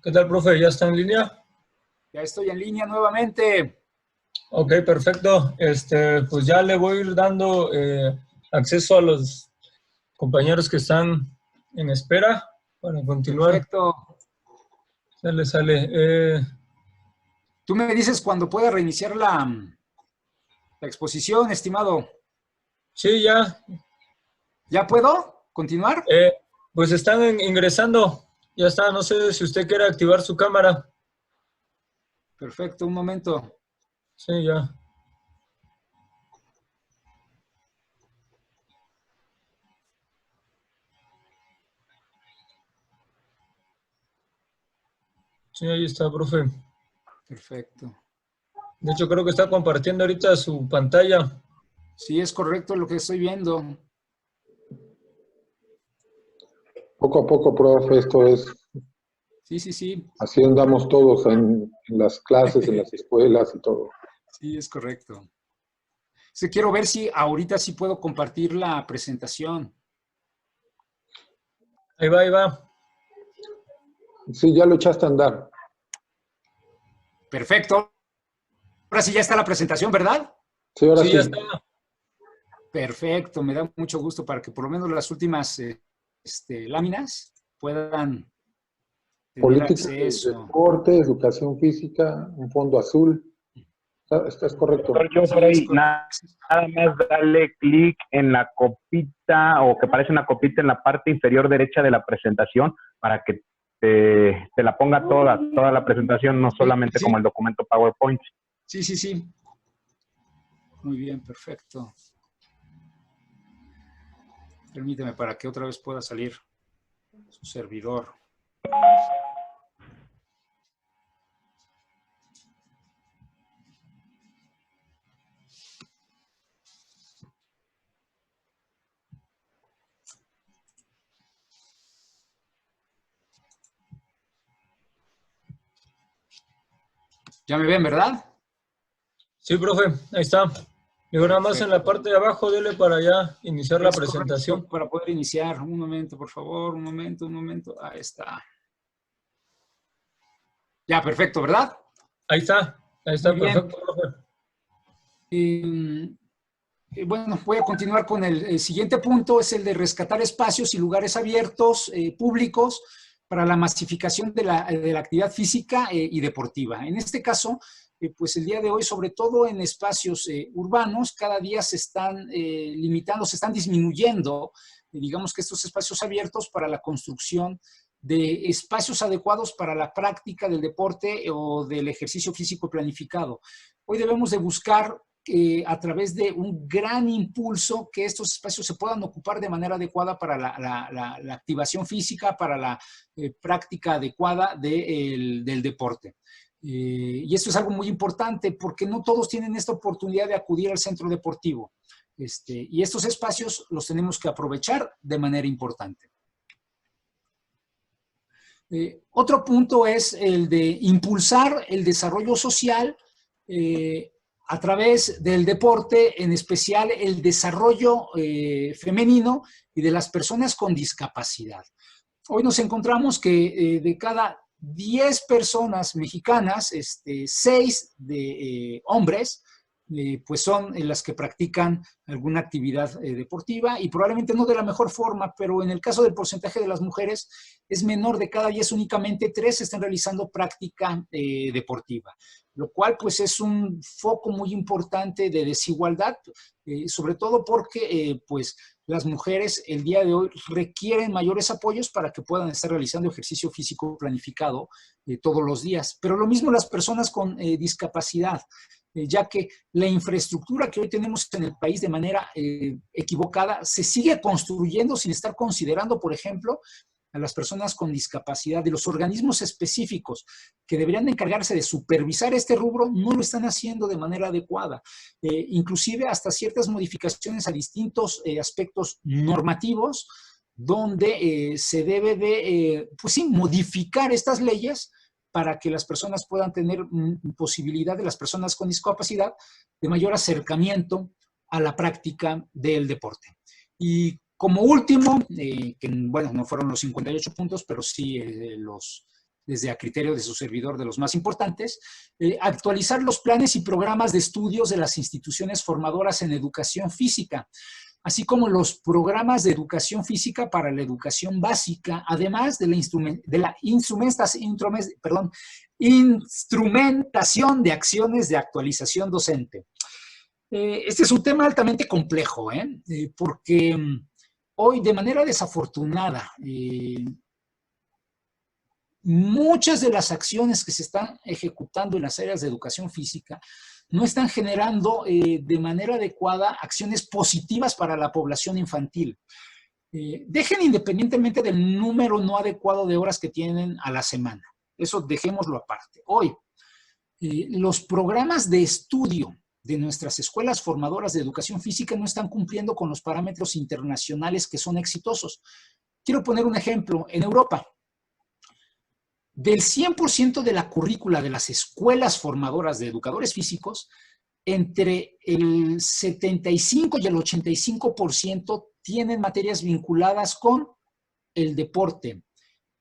¿Qué tal, profe? ¿Ya está en línea? Ya estoy en línea nuevamente. Ok, perfecto. Pues ya le voy a ir dando acceso a los compañeros que están en espera para continuar. Perfecto. Sale. Tú me dices cuando pueda reiniciar la exposición, estimado. Sí, ya. ¿Ya puedo continuar? eh, pues están ingresando. Ya está. No sé si usted quiere activar su cámara. Perfecto, un momento. Sí, ya. Sí, ahí está, profe. Perfecto. De hecho, creo que está compartiendo ahorita su pantalla. Sí, es correcto lo que estoy viendo. Poco a poco, profe, esto es, Sí. así andamos todos en las clases, en las escuelas y todo. Sí, es correcto. Sí, quiero ver si ahorita sí puedo compartir la presentación. Ahí va, ahí va. Sí, ya lo echaste a andar. Perfecto. Ahora sí ya está la presentación, ¿verdad? Sí, ahora Sí, ya sí. está. Perfecto, me da mucho gusto para que por lo menos las últimas láminas puedan tener Política de acceso. deporte, educación física, un fondo azul. Está es correcto. Doctor, yo por Sí, es ahí correcto. nada más dale clic en la copita o que parece una copita en la parte inferior derecha de la presentación para que te la ponga toda la presentación, no solamente como el documento PowerPoint. Sí. Muy bien, perfecto. Permíteme para que otra vez pueda salir su servidor. ¿Ya me ven, verdad? Sí, profe. Ahí está. Digo, nada más en la Perfecto. parte de abajo, dele para ya iniciar la Es correcto, presentación. para poder iniciar. Un momento, por favor, un momento. Ahí está. Ya, perfecto, ¿verdad? Ahí Muy está, bien. perfecto, profe. Bueno, voy a continuar con el siguiente punto, es el de rescatar espacios y lugares abiertos, públicos, para la masificación de la actividad física y deportiva. En este caso, pues el día de hoy, sobre todo en espacios urbanos, cada día se están limitando, se están disminuyendo, digamos que estos espacios abiertos para la construcción de espacios adecuados para la práctica del deporte o del ejercicio físico planificado. Hoy debemos de buscar a través de un gran impulso que estos espacios se puedan ocupar de manera adecuada para la activación física, para la práctica adecuada del deporte. Y esto es algo muy importante porque no todos tienen esta oportunidad de acudir al centro deportivo. Y estos espacios los tenemos que aprovechar de manera importante. Otro punto es el de impulsar el desarrollo social a través del deporte, en especial el desarrollo femenino y de las personas con discapacidad. Hoy nos encontramos que de cada 10 personas mexicanas, 6 de hombres, pues son las que practican alguna actividad deportiva y probablemente no de la mejor forma, pero en el caso del porcentaje de las mujeres es menor, de cada 10 únicamente 3 están realizando práctica deportiva, lo cual pues es un foco muy importante de desigualdad, sobre todo porque pues las mujeres el día de hoy requieren mayores apoyos para que puedan estar realizando ejercicio físico planificado todos los días. Pero lo mismo las personas con discapacidad, ya que la infraestructura que hoy tenemos en el país de manera equivocada se sigue construyendo sin estar considerando, por ejemplo, a las personas con discapacidad, de los organismos específicos que deberían de encargarse de supervisar este rubro, no lo están haciendo de manera adecuada. Inclusive hasta ciertas modificaciones a distintos aspectos normativos, donde se debe de, pues sí, modificar estas leyes para que las personas puedan tener posibilidad, de las personas con discapacidad, de mayor acercamiento a la práctica del deporte. Y como último, que bueno, no fueron los 58 puntos, pero sí desde a criterio de su servidor de los más importantes, actualizar los planes y programas de estudios de las instituciones formadoras en educación física, así como los programas de educación física para la educación básica, además de la instrumentación de acciones de actualización docente. Este es un tema altamente complejo, porque hoy, de manera desafortunada, muchas de las acciones que se están ejecutando en las áreas de educación física no están generando de manera adecuada acciones positivas para la población infantil. Dejen independientemente del número no adecuado de horas que tienen a la semana. Eso dejémoslo aparte. Hoy, los programas de estudio de nuestras escuelas formadoras de educación física no están cumpliendo con los parámetros internacionales que son exitosos. Quiero poner un ejemplo. En Europa, del 100% de la currícula de las escuelas formadoras de educadores físicos, entre el 75 y el 85% tienen materias vinculadas con el deporte,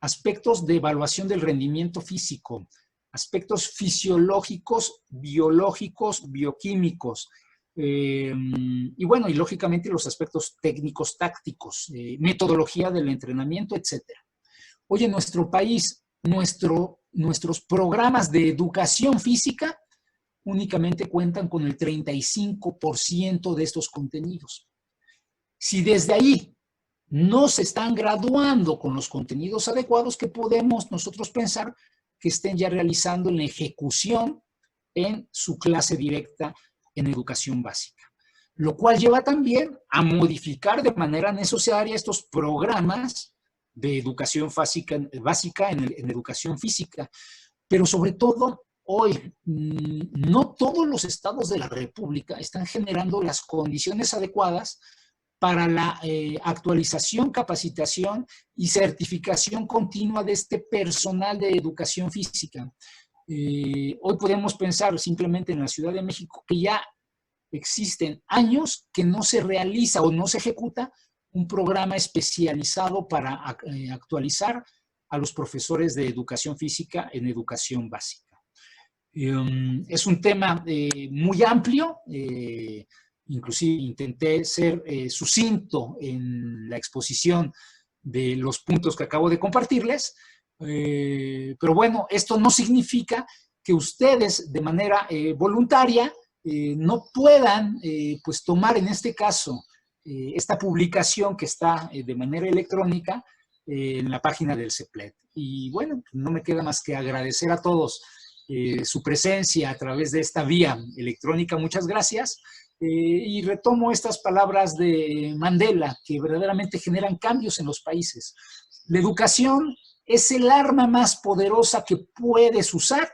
aspectos de evaluación del rendimiento físico, aspectos fisiológicos, biológicos, bioquímicos, y bueno, y lógicamente los aspectos técnicos, tácticos, metodología del entrenamiento, etc. Hoy en nuestro país, nuestros programas de educación física únicamente cuentan con el 35% de estos contenidos. Si desde ahí no se están graduando con los contenidos adecuados, ¿qué podemos nosotros pensar que estén ya realizando en la ejecución en su clase directa en educación básica? Lo cual lleva también a modificar de manera necesaria estos programas de educación básica en educación física. Pero sobre todo, hoy, no todos los estados de la República están generando las condiciones adecuadas para la actualización, capacitación y certificación continua de este personal de educación física. Hoy podemos pensar simplemente en la Ciudad de México que ya existen años que no se realiza o no se ejecuta un programa especializado para actualizar a los profesores de educación física en educación básica. Es un tema muy amplio, inclusive intenté ser sucinto en la exposición de los puntos que acabo de compartirles, pero bueno, esto no significa que ustedes de manera voluntaria no puedan pues tomar en este caso esta publicación que está de manera electrónica en la página del CEPLED. Y bueno, no me queda más que agradecer a todos su presencia a través de esta vía electrónica. Muchas gracias. Y retomo estas palabras de Mandela, que verdaderamente generan cambios en los países. La educación es el arma más poderosa que puedes usar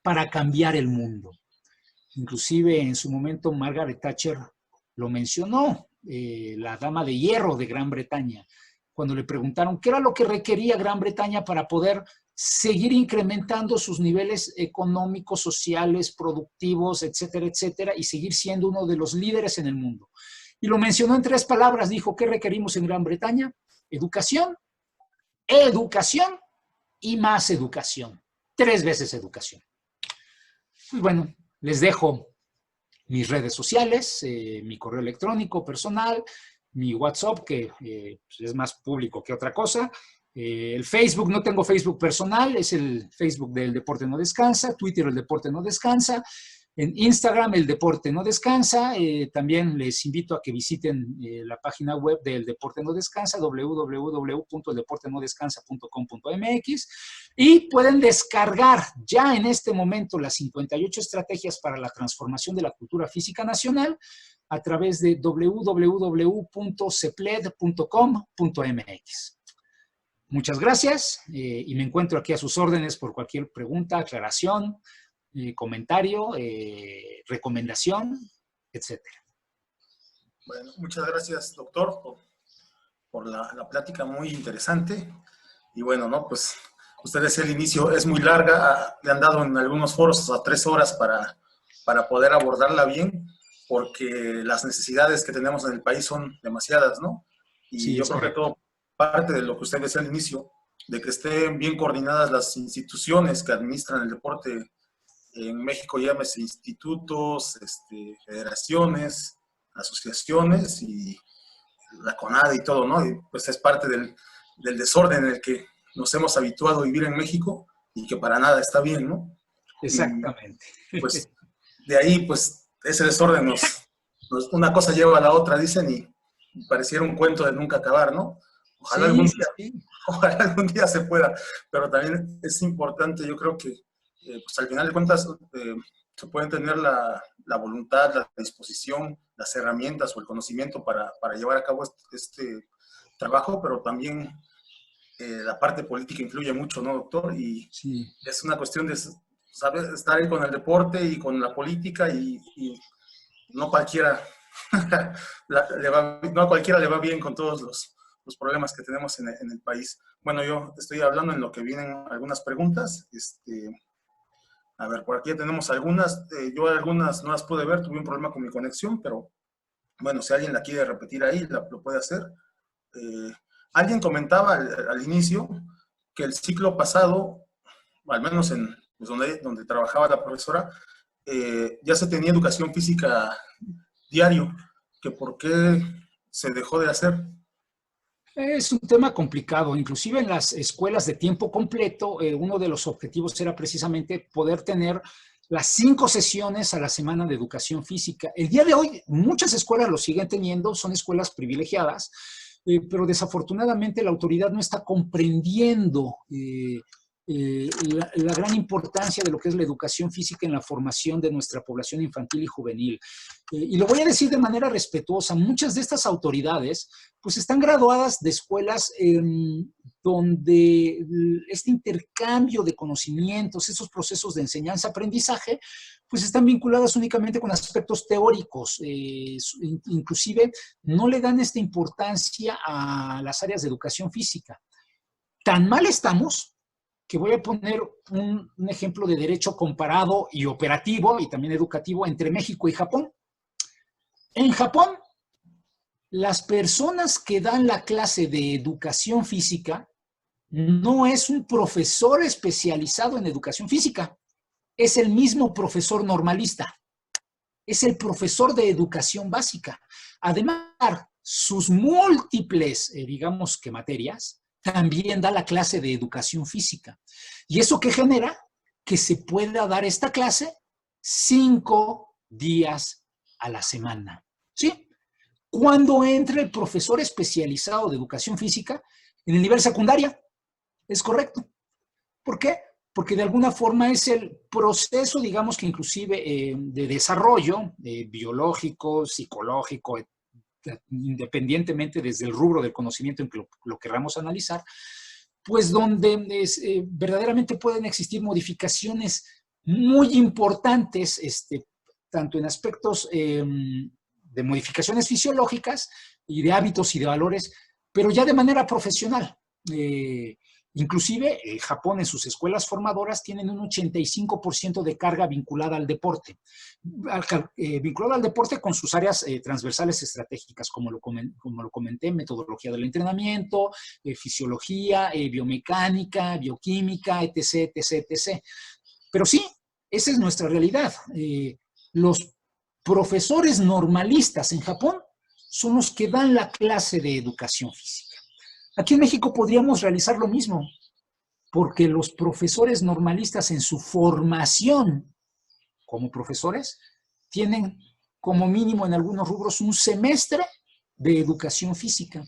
para cambiar el mundo. Inclusive en su momento Margaret Thatcher lo mencionó, la dama de hierro de Gran Bretaña, cuando le preguntaron qué era lo que requería Gran Bretaña para poder seguir incrementando sus niveles económicos, sociales, productivos, etcétera, etcétera, y seguir siendo uno de los líderes en el mundo. Y lo mencionó en 3 palabras, dijo, ¿qué requerimos en Gran Bretaña? Educación, educación y más educación. 3 veces educación. Pues bueno, les dejo mis redes sociales, mi correo electrónico personal, mi WhatsApp, que es más público que otra cosa. El Facebook, no tengo Facebook personal, es el Facebook del Deporte No Descansa, Twitter el Deporte No Descansa, en Instagram el Deporte No Descansa. También les invito a que visiten la página web del Deporte No Descansa, www.eldeportenodescansa.com.mx, y pueden descargar ya en este momento las 58 estrategias para la transformación de la cultura física nacional a través de www.cepled.com.mx. Muchas gracias y me encuentro aquí a sus órdenes por cualquier pregunta, aclaración, comentario, recomendación, etcétera. Bueno, muchas gracias, doctor, por la plática muy interesante. Y bueno, ¿no? Pues ustedes el inicio es muy larga, le han dado en algunos foros hasta 3 horas para poder abordarla bien, porque las necesidades que tenemos en el país son demasiadas, ¿no? Y sí, yo creo que todo parte de lo que usted decía al inicio, de que estén bien coordinadas las instituciones que administran el deporte en México, llámese institutos, federaciones, asociaciones y la CONADE y todo, ¿no? Y pues es parte del desorden en el que nos hemos habituado a vivir en México y que para nada está bien, ¿no? Exactamente. Y, pues de ahí, pues ese desorden una cosa lleva a la otra, dicen, y pareciera un cuento de nunca acabar, ¿no? Ojalá, ojalá algún día se pueda, pero también es importante, yo creo que pues al final de cuentas se pueden tener la voluntad, la disposición, las herramientas o el conocimiento para llevar a cabo este trabajo, pero también la parte política influye mucho, ¿no, doctor? Y sí, es una cuestión de saber estar ahí con el deporte y con la política y no cualquiera no a cualquiera le va bien con todos los problemas que tenemos en el país. Bueno, yo estoy hablando en lo que vienen algunas preguntas. A ver, por aquí ya tenemos algunas. Yo algunas no las pude ver, tuve un problema con mi conexión, pero bueno, si alguien la quiere repetir ahí, lo puede hacer. Alguien comentaba al inicio que el ciclo pasado, al menos en pues donde trabajaba la profesora, ya se tenía educación física diario, que por qué se dejó de hacer. Es un tema complicado. Inclusive en las escuelas de tiempo completo, uno de los objetivos era precisamente poder tener las 5 sesiones a la semana de educación física. El día de hoy, muchas escuelas lo siguen teniendo, son escuelas privilegiadas, pero desafortunadamente la autoridad no está comprendiendo la gran importancia de lo que es la educación física en la formación de nuestra población infantil y juvenil. Y lo voy a decir de manera respetuosa, muchas de estas autoridades pues están graduadas de escuelas donde este intercambio de conocimientos, esos procesos de enseñanza-aprendizaje, pues están vinculadas únicamente con aspectos teóricos. Inclusive no le dan esta importancia a las áreas de educación física. Tan mal estamos que voy a poner un ejemplo de derecho comparado y operativo y también educativo entre México y Japón. En Japón, las personas que dan la clase de educación física no es un profesor especializado en educación física, es el mismo profesor normalista, es el profesor de educación básica. Además, sus múltiples, digamos que materias, también da la clase de educación física. ¿Y eso qué genera? Que se pueda dar esta clase 5 días a la semana. ¿Sí? Cuando entre el profesor especializado de educación física en el nivel secundaria. Es correcto. ¿Por qué? Porque de alguna forma es el proceso, digamos que inclusive de desarrollo biológico, psicológico, independientemente desde el rubro del conocimiento en que lo querramos analizar, pues donde verdaderamente pueden existir modificaciones muy importantes, tanto en aspectos de modificaciones fisiológicas y de hábitos y de valores, pero ya de manera profesional. Inclusive, Japón en sus escuelas formadoras tienen un 85% de carga vinculada al deporte. Vinculada al deporte con sus áreas transversales estratégicas, como lo comenté, metodología del entrenamiento, fisiología, biomecánica, bioquímica, etc., etc., etc. Pero sí, esa es nuestra realidad. Los profesores normalistas en Japón son los que dan la clase de educación física. Aquí en México podríamos realizar lo mismo, porque los profesores normalistas en su formación como profesores tienen como mínimo en algunos rubros un semestre de educación física.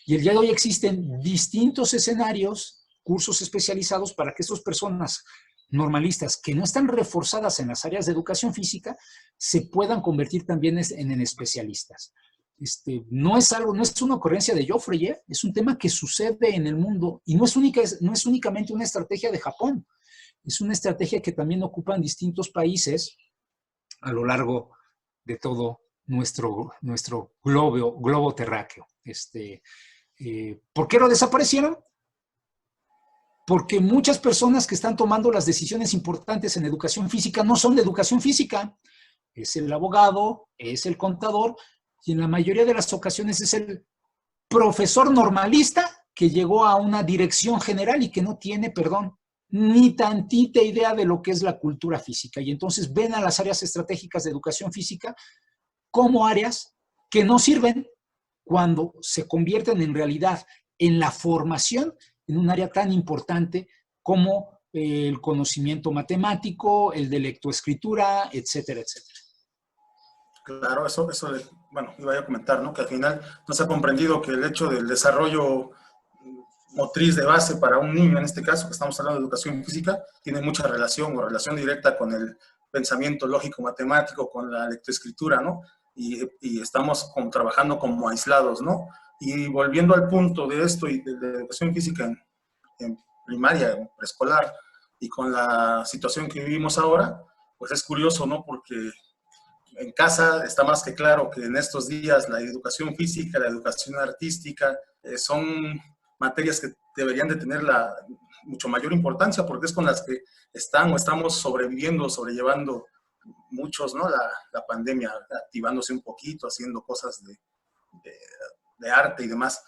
Y el día de hoy existen distintos escenarios, cursos especializados para que estas personas normalistas que no están reforzadas en las áreas de educación física se puedan convertir también en especialistas. No es una ocurrencia de Joffrey, es un tema que sucede en el mundo y no es únicamente una estrategia de Japón, es una estrategia que también ocupan distintos países a lo largo de todo nuestro globo terráqueo. ¿Por qué lo desaparecieron? Porque muchas personas que están tomando las decisiones importantes en educación física no son de educación física, es el abogado, es el contador, y en la mayoría de las ocasiones es el profesor normalista que llegó a una dirección general y que no tiene, perdón, ni tantita idea de lo que es la cultura física. Y entonces ven a las áreas estratégicas de educación física como áreas que no sirven cuando se convierten en realidad en la formación en un área tan importante como el conocimiento matemático, el de lectoescritura, etcétera, etcétera. Claro, bueno, iba a comentar, ¿no? Que al final no se ha comprendido que el hecho del desarrollo motriz de base para un niño, en este caso, que estamos hablando de educación física, tiene mucha relación o relación directa con el pensamiento lógico matemático, con la lectoescritura, ¿no? Y estamos trabajando como aislados, ¿no? Y volviendo al punto de esto y de la educación física en primaria, en preescolar, y con la situación que vivimos ahora, pues es curioso, ¿no? Porque en casa está más que claro que en estos días la educación física, la educación artística, son materias que deberían de tener mucho mayor importancia, porque es con las que están o estamos sobreviviendo, sobrellevando muchos, ¿no? La pandemia, activándose un poquito, haciendo cosas de arte y demás.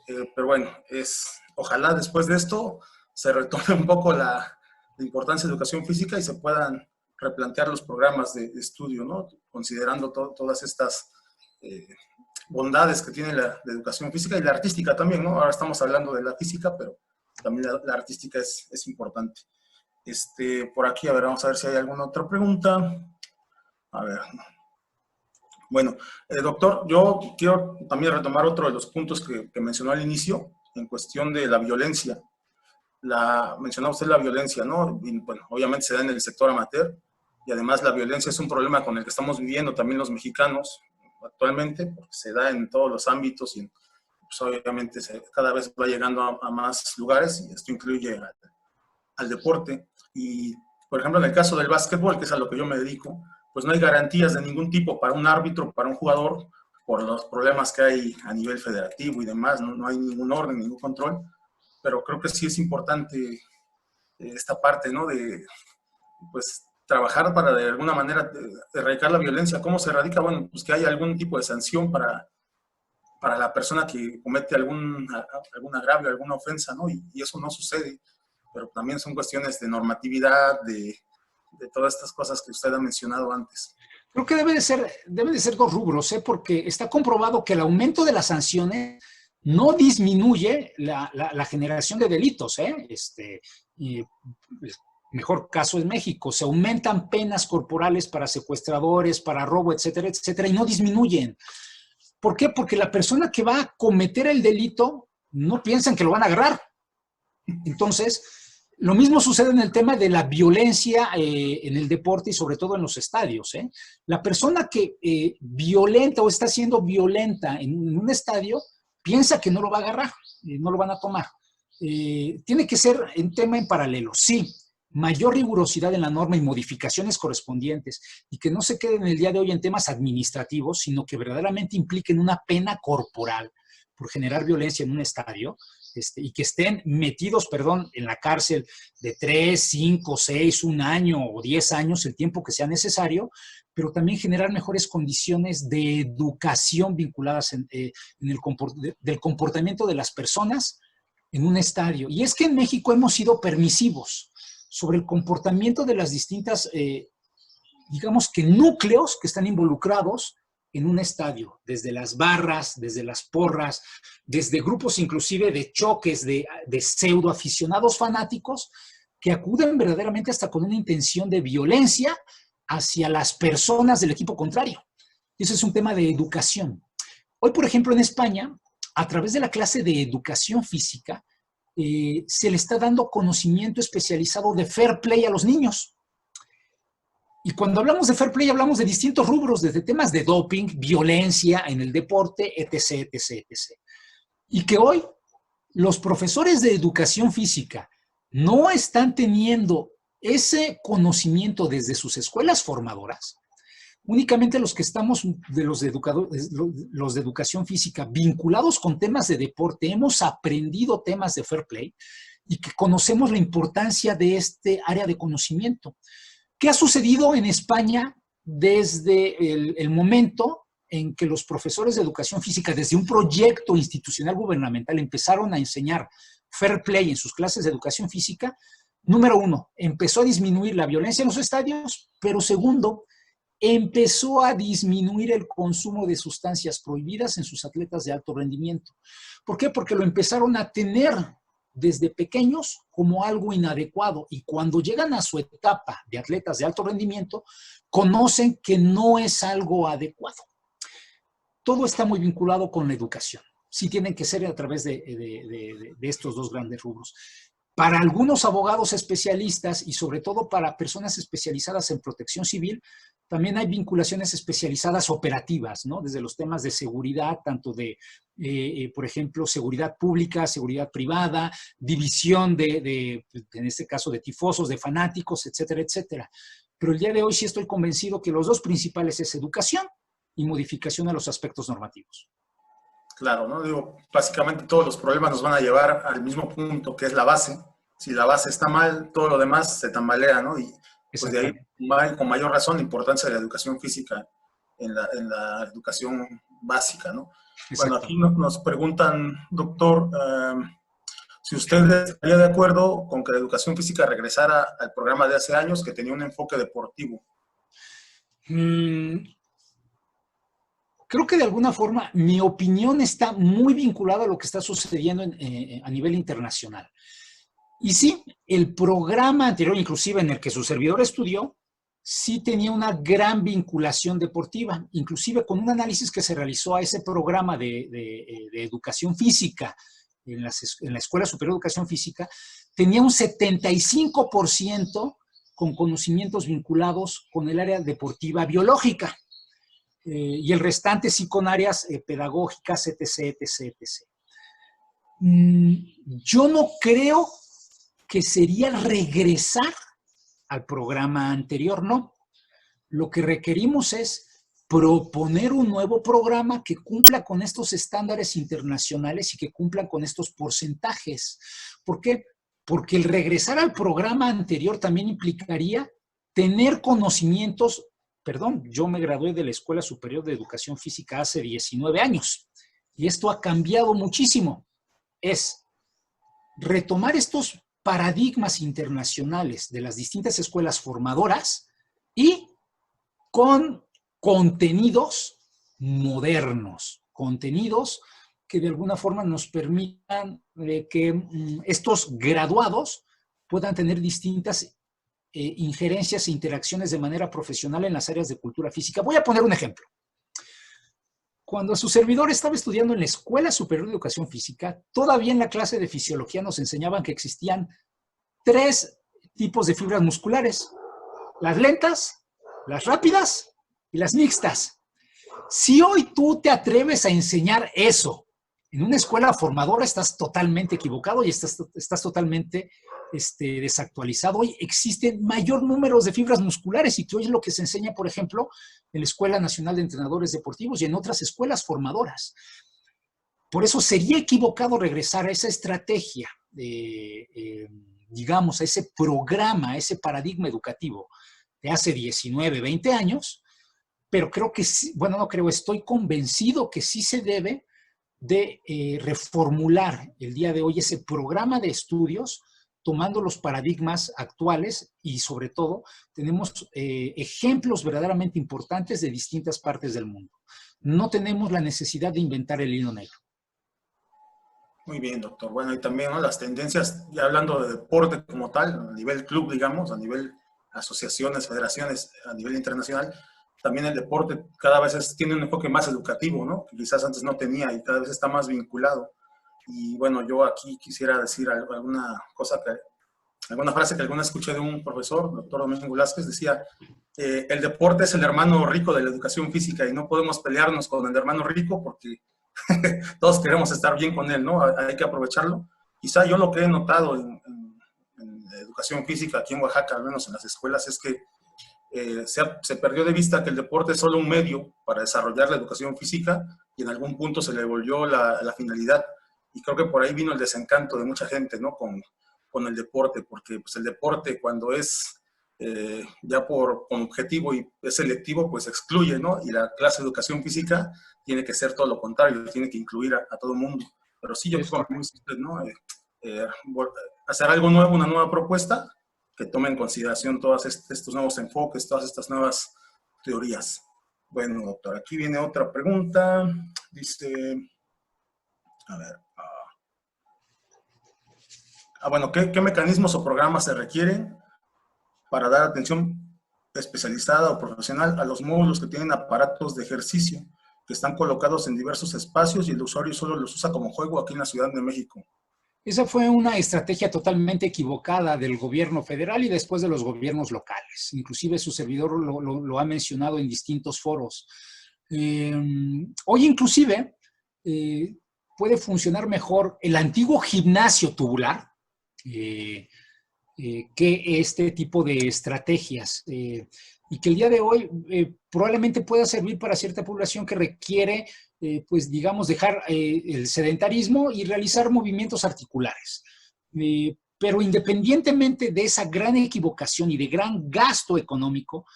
Pero bueno, ojalá después de esto se retome un poco la importancia de educación física y se puedan replantear los programas de estudio, ¿no? Considerando todas estas bondades que tiene la educación física y la artística también, ¿no? Ahora estamos hablando de la física, pero también la artística es importante. Por aquí, a ver, vamos a ver si hay alguna otra pregunta. A ver. Bueno, doctor, yo quiero también retomar otro de los puntos que mencionó al inicio, en cuestión de la violencia. Mencionaba usted la violencia, ¿no? Y, bueno, obviamente se da en el sector amateur, y además la violencia es un problema con el que estamos viviendo también los mexicanos actualmente, porque se da en todos los ámbitos y pues, obviamente cada vez va llegando a más lugares, y esto incluye al deporte. Y, por ejemplo, en el caso del básquetbol, que es a lo que yo me dedico, pues no hay garantías de ningún tipo para un árbitro, para un jugador, por los problemas que hay a nivel federativo y demás, no hay ningún orden, ningún control, pero creo que sí es importante esta parte, ¿no? De, pues, trabajar para de alguna manera erradicar la violencia. ¿Cómo se erradica? Bueno, pues que haya algún tipo de sanción para la persona que comete algún agravio, alguna ofensa, ¿no? Y eso no sucede, pero también son cuestiones de normatividad, de todas estas cosas que usted ha mencionado antes. Creo que debe de ser dos rubros, porque está comprobado que el aumento de las sanciones no disminuye la generación de delitos, y el mejor caso es México. Se aumentan penas corporales para secuestradores, para robo, etcétera, etcétera, y no disminuyen. ¿Por qué? Porque la persona que va a cometer el delito no piensan que lo van a agarrar. Entonces, lo mismo sucede en el tema de la violencia en el deporte y sobre todo en los estadios. La persona que violenta o está siendo violenta en un estadio piensa que no lo va a agarrar, no lo van a tomar. Tiene que ser un tema en paralelo. Sí, mayor rigurosidad en la norma y modificaciones correspondientes, y que no se queden el día de hoy en temas administrativos, sino que verdaderamente impliquen una pena corporal por generar violencia en un estadio, y que estén metidos, en la cárcel de 3, 5, 6, 1 año o 10 años, el tiempo que sea necesario, pero también generar mejores condiciones de educación vinculadas del comportamiento de las personas en un estadio. Y es que en México hemos sido permisivos sobre el comportamiento de las distintas, digamos que núcleos que están involucrados en un estadio, desde las barras, desde las porras, desde grupos inclusive de choques de pseudo aficionados fanáticos que acuden verdaderamente hasta con una intención de violencia hacia las personas del equipo contrario. Ese es un tema de educación. Hoy, por ejemplo, en España, a través de la clase de educación física, se le está dando conocimiento especializado de fair play a los niños. Y cuando hablamos de fair play, hablamos de distintos rubros, desde temas de doping, violencia en el deporte, etc., etc., etc. Y que hoy los profesores de educación física no están teniendo ese conocimiento desde sus escuelas formadoras. Únicamente los que estamos, los de educación física, vinculados con temas de deporte, hemos aprendido temas de fair play y que conocemos la importancia de este área de conocimiento. ¿Qué ha sucedido en España desde el momento en que los profesores de educación física, desde un proyecto institucional gubernamental, empezaron a enseñar fair play en sus clases de educación física, número uno, empezó a disminuir la violencia en los estadios, pero segundo, empezó a disminuir el consumo de sustancias prohibidas en sus atletas de alto rendimiento. ¿Por qué? Porque lo empezaron a tener desde pequeños como algo inadecuado, y cuando llegan a su etapa de atletas de alto rendimiento, conocen que no es algo adecuado. Todo está muy vinculado con la educación. Sí tienen que ser a través de estos dos grandes rubros. Para algunos abogados especialistas y sobre todo para personas especializadas en protección civil, también hay vinculaciones especializadas operativas, ¿no? Desde los temas de seguridad, tanto de, por ejemplo, seguridad pública, seguridad privada, división en este caso, de tifosos, de fanáticos, etcétera, etcétera. Pero el día de hoy sí estoy convencido que los dos principales es educación y modificación a los aspectos normativos. Claro, ¿no? Digo, básicamente todos los problemas nos van a llevar al mismo punto, que es la base. Si la base está mal, todo lo demás se tambalea, ¿no? Y pues de ahí, con mayor razón, la importancia de la educación física en la educación básica, ¿no? Bueno, aquí nos preguntan, doctor, si usted estaría de acuerdo con que la educación física regresara al programa de hace años, que tenía un enfoque deportivo. Creo que de alguna forma mi opinión está muy vinculada a lo que está sucediendo a nivel internacional. Y sí, el programa anterior, inclusive en el que su servidor estudió, sí tenía una gran vinculación deportiva, inclusive con un análisis que se realizó a ese programa de educación física en la Escuela Superior de Educación Física, tenía un 75% con conocimientos vinculados con el área deportiva biológica. Y el restante sí con áreas pedagógicas, etc., etc., etc. Yo no creo que sería regresar al programa anterior, no. Lo que requerimos es proponer un nuevo programa que cumpla con estos estándares internacionales y que cumplan con estos porcentajes. ¿Por qué? Porque el regresar al programa anterior también implicaría tener conocimientos. Perdón, yo me gradué de la Escuela Superior de Educación Física hace 19 años y esto ha cambiado muchísimo. Es retomar estos paradigmas internacionales de las distintas escuelas formadoras y con contenidos modernos, contenidos que de alguna forma nos permitan que estos graduados puedan tener distintas injerencias e interacciones de manera profesional en las áreas de cultura física. Voy a poner un ejemplo. Cuando su servidor estaba estudiando en la Escuela Superior de Educación Física, todavía en la clase de fisiología nos enseñaban que existían 3 tipos de fibras musculares: las lentas, las rápidas y las mixtas. Si hoy tú te atreves a enseñar eso en una escuela formadora, estás totalmente equivocado y estás totalmente desactualizado. Hoy existen mayor número de fibras musculares y que hoy es lo que se enseña, por ejemplo, en la Escuela Nacional de Entrenadores Deportivos y en otras escuelas formadoras. Por eso sería equivocado regresar a esa estrategia, digamos, a ese programa, a ese paradigma educativo de hace 19, 20 años, pero creo que sí, bueno, no creo, estoy convencido que sí se debe de reformular el día de hoy ese programa de estudios tomando los paradigmas actuales y sobre todo tenemos ejemplos verdaderamente importantes de distintas partes del mundo. No tenemos la necesidad de inventar el hilo negro. Muy bien, doctor. Bueno, y también, ¿no?, las tendencias, ya hablando de deporte como tal, a nivel club, digamos, a nivel asociaciones, federaciones, a nivel internacional, también el deporte cada vez tiene un enfoque más educativo, ¿no?, que quizás antes no tenía y cada vez está más vinculado. Y bueno, yo aquí quisiera decir alguna frase que alguna escuché de un profesor, doctor Domingo Velázquez, decía, el deporte es el hermano rico de la educación física y no podemos pelearnos con el hermano rico porque todos queremos estar bien con él, ¿no? Hay que aprovecharlo. Quizá yo lo que he notado en educación física aquí en Oaxaca, al menos en las escuelas, es que se perdió de vista que el deporte es solo un medio para desarrollar la educación física y en algún punto se le volvió la finalidad. Y creo que por ahí vino el desencanto de mucha gente, ¿no?, con el deporte, porque pues, el deporte cuando es ya con objetivo y es selectivo, pues excluye, ¿no? Y la clase de educación física tiene que ser todo lo contrario, tiene que incluir a todo el mundo. Pero sí, yo creo, como dice usted, ¿no? Hacer algo nuevo, una nueva propuesta que tome en consideración todos estos nuevos enfoques, todas estas nuevas teorías. Bueno, doctor, aquí viene otra pregunta. Dice, a ver, bueno, ¿qué mecanismos o programas se requieren para dar atención especializada o profesional a los módulos que tienen aparatos de ejercicio que están colocados en diversos espacios y el usuario solo los usa como juego aquí en la Ciudad de México? Esa fue una estrategia totalmente equivocada del gobierno federal y después de los gobiernos locales. Inclusive su servidor lo ha mencionado en distintos foros. Hoy inclusive puede funcionar mejor el antiguo gimnasio tubular que este tipo de estrategias. Y que el día de hoy probablemente pueda servir para cierta población que requiere, pues digamos, dejar el sedentarismo y realizar movimientos articulares. Pero independientemente de esa gran equivocación y de gran gasto económico,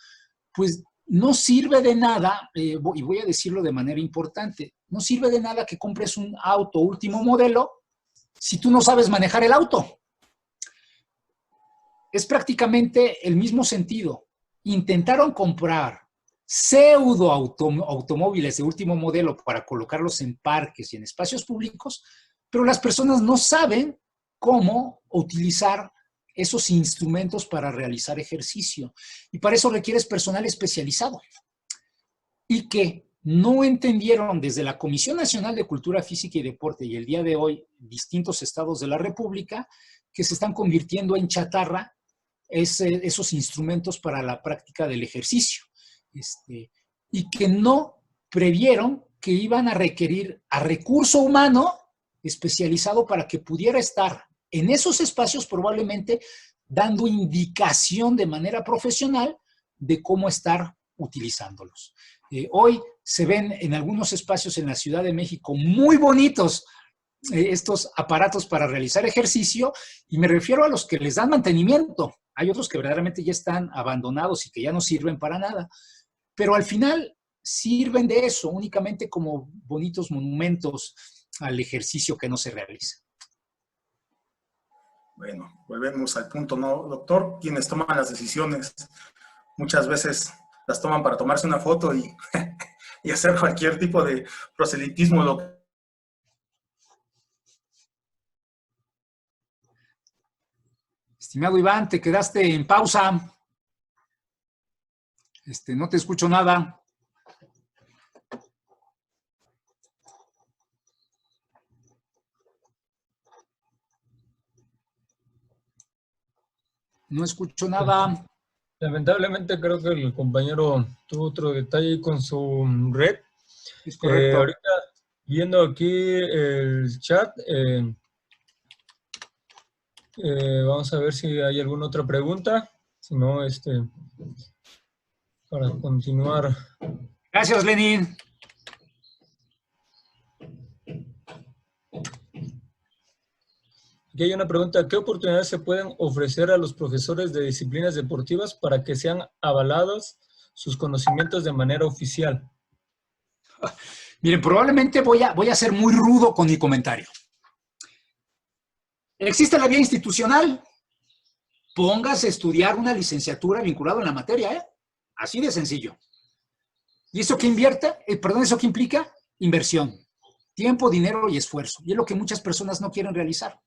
pues no sirve de nada, y voy a decirlo de manera importante, no sirve de nada que compres un auto último modelo si tú no sabes manejar el auto. Es prácticamente el mismo sentido. Intentaron comprar pseudo automóviles de último modelo para colocarlos en parques y en espacios públicos, pero las personas no saben cómo utilizar esos instrumentos para realizar ejercicio. Y para eso requieres personal especializado. Y que no entendieron desde la Comisión Nacional de Cultura Física y Deporte y el día de hoy distintos estados de la República que se están convirtiendo en chatarra esos instrumentos para la práctica del ejercicio. Y que no previeron que iban a requerir a recurso humano especializado para que pudiera estar en esos espacios probablemente dando indicación de manera profesional de cómo estar utilizándolos. Hoy se ven en algunos espacios en la Ciudad de México muy bonitos estos aparatos para realizar ejercicio y me refiero a los que les dan mantenimiento. Hay otros que verdaderamente ya están abandonados y que ya no sirven para nada, pero al final sirven de eso únicamente como bonitos monumentos al ejercicio que no se realiza. Bueno, volvemos al punto, ¿no, doctor? Quienes toman las decisiones muchas veces las toman para tomarse una foto y, y hacer cualquier tipo de proselitismo. Estimado Iván, te quedaste en pausa. No te escucho nada. No escucho nada. Lamentablemente creo que el compañero tuvo otro detalle con su red. Es correcto. Ahorita viendo aquí el chat, vamos a ver si hay alguna otra pregunta. Si no, para continuar. Gracias, Lenin. Aquí hay una pregunta. ¿Qué oportunidades se pueden ofrecer a los profesores de disciplinas deportivas para que sean avalados sus conocimientos de manera oficial? Miren, probablemente voy a ser muy rudo con mi comentario. Existe la vía institucional. Póngase a estudiar una licenciatura vinculada en la materia, ¿eh? Así de sencillo. ¿Y eso qué invierte? ¿Eso qué implica? Inversión. Tiempo, dinero y esfuerzo. Y es lo que muchas personas no quieren realizar.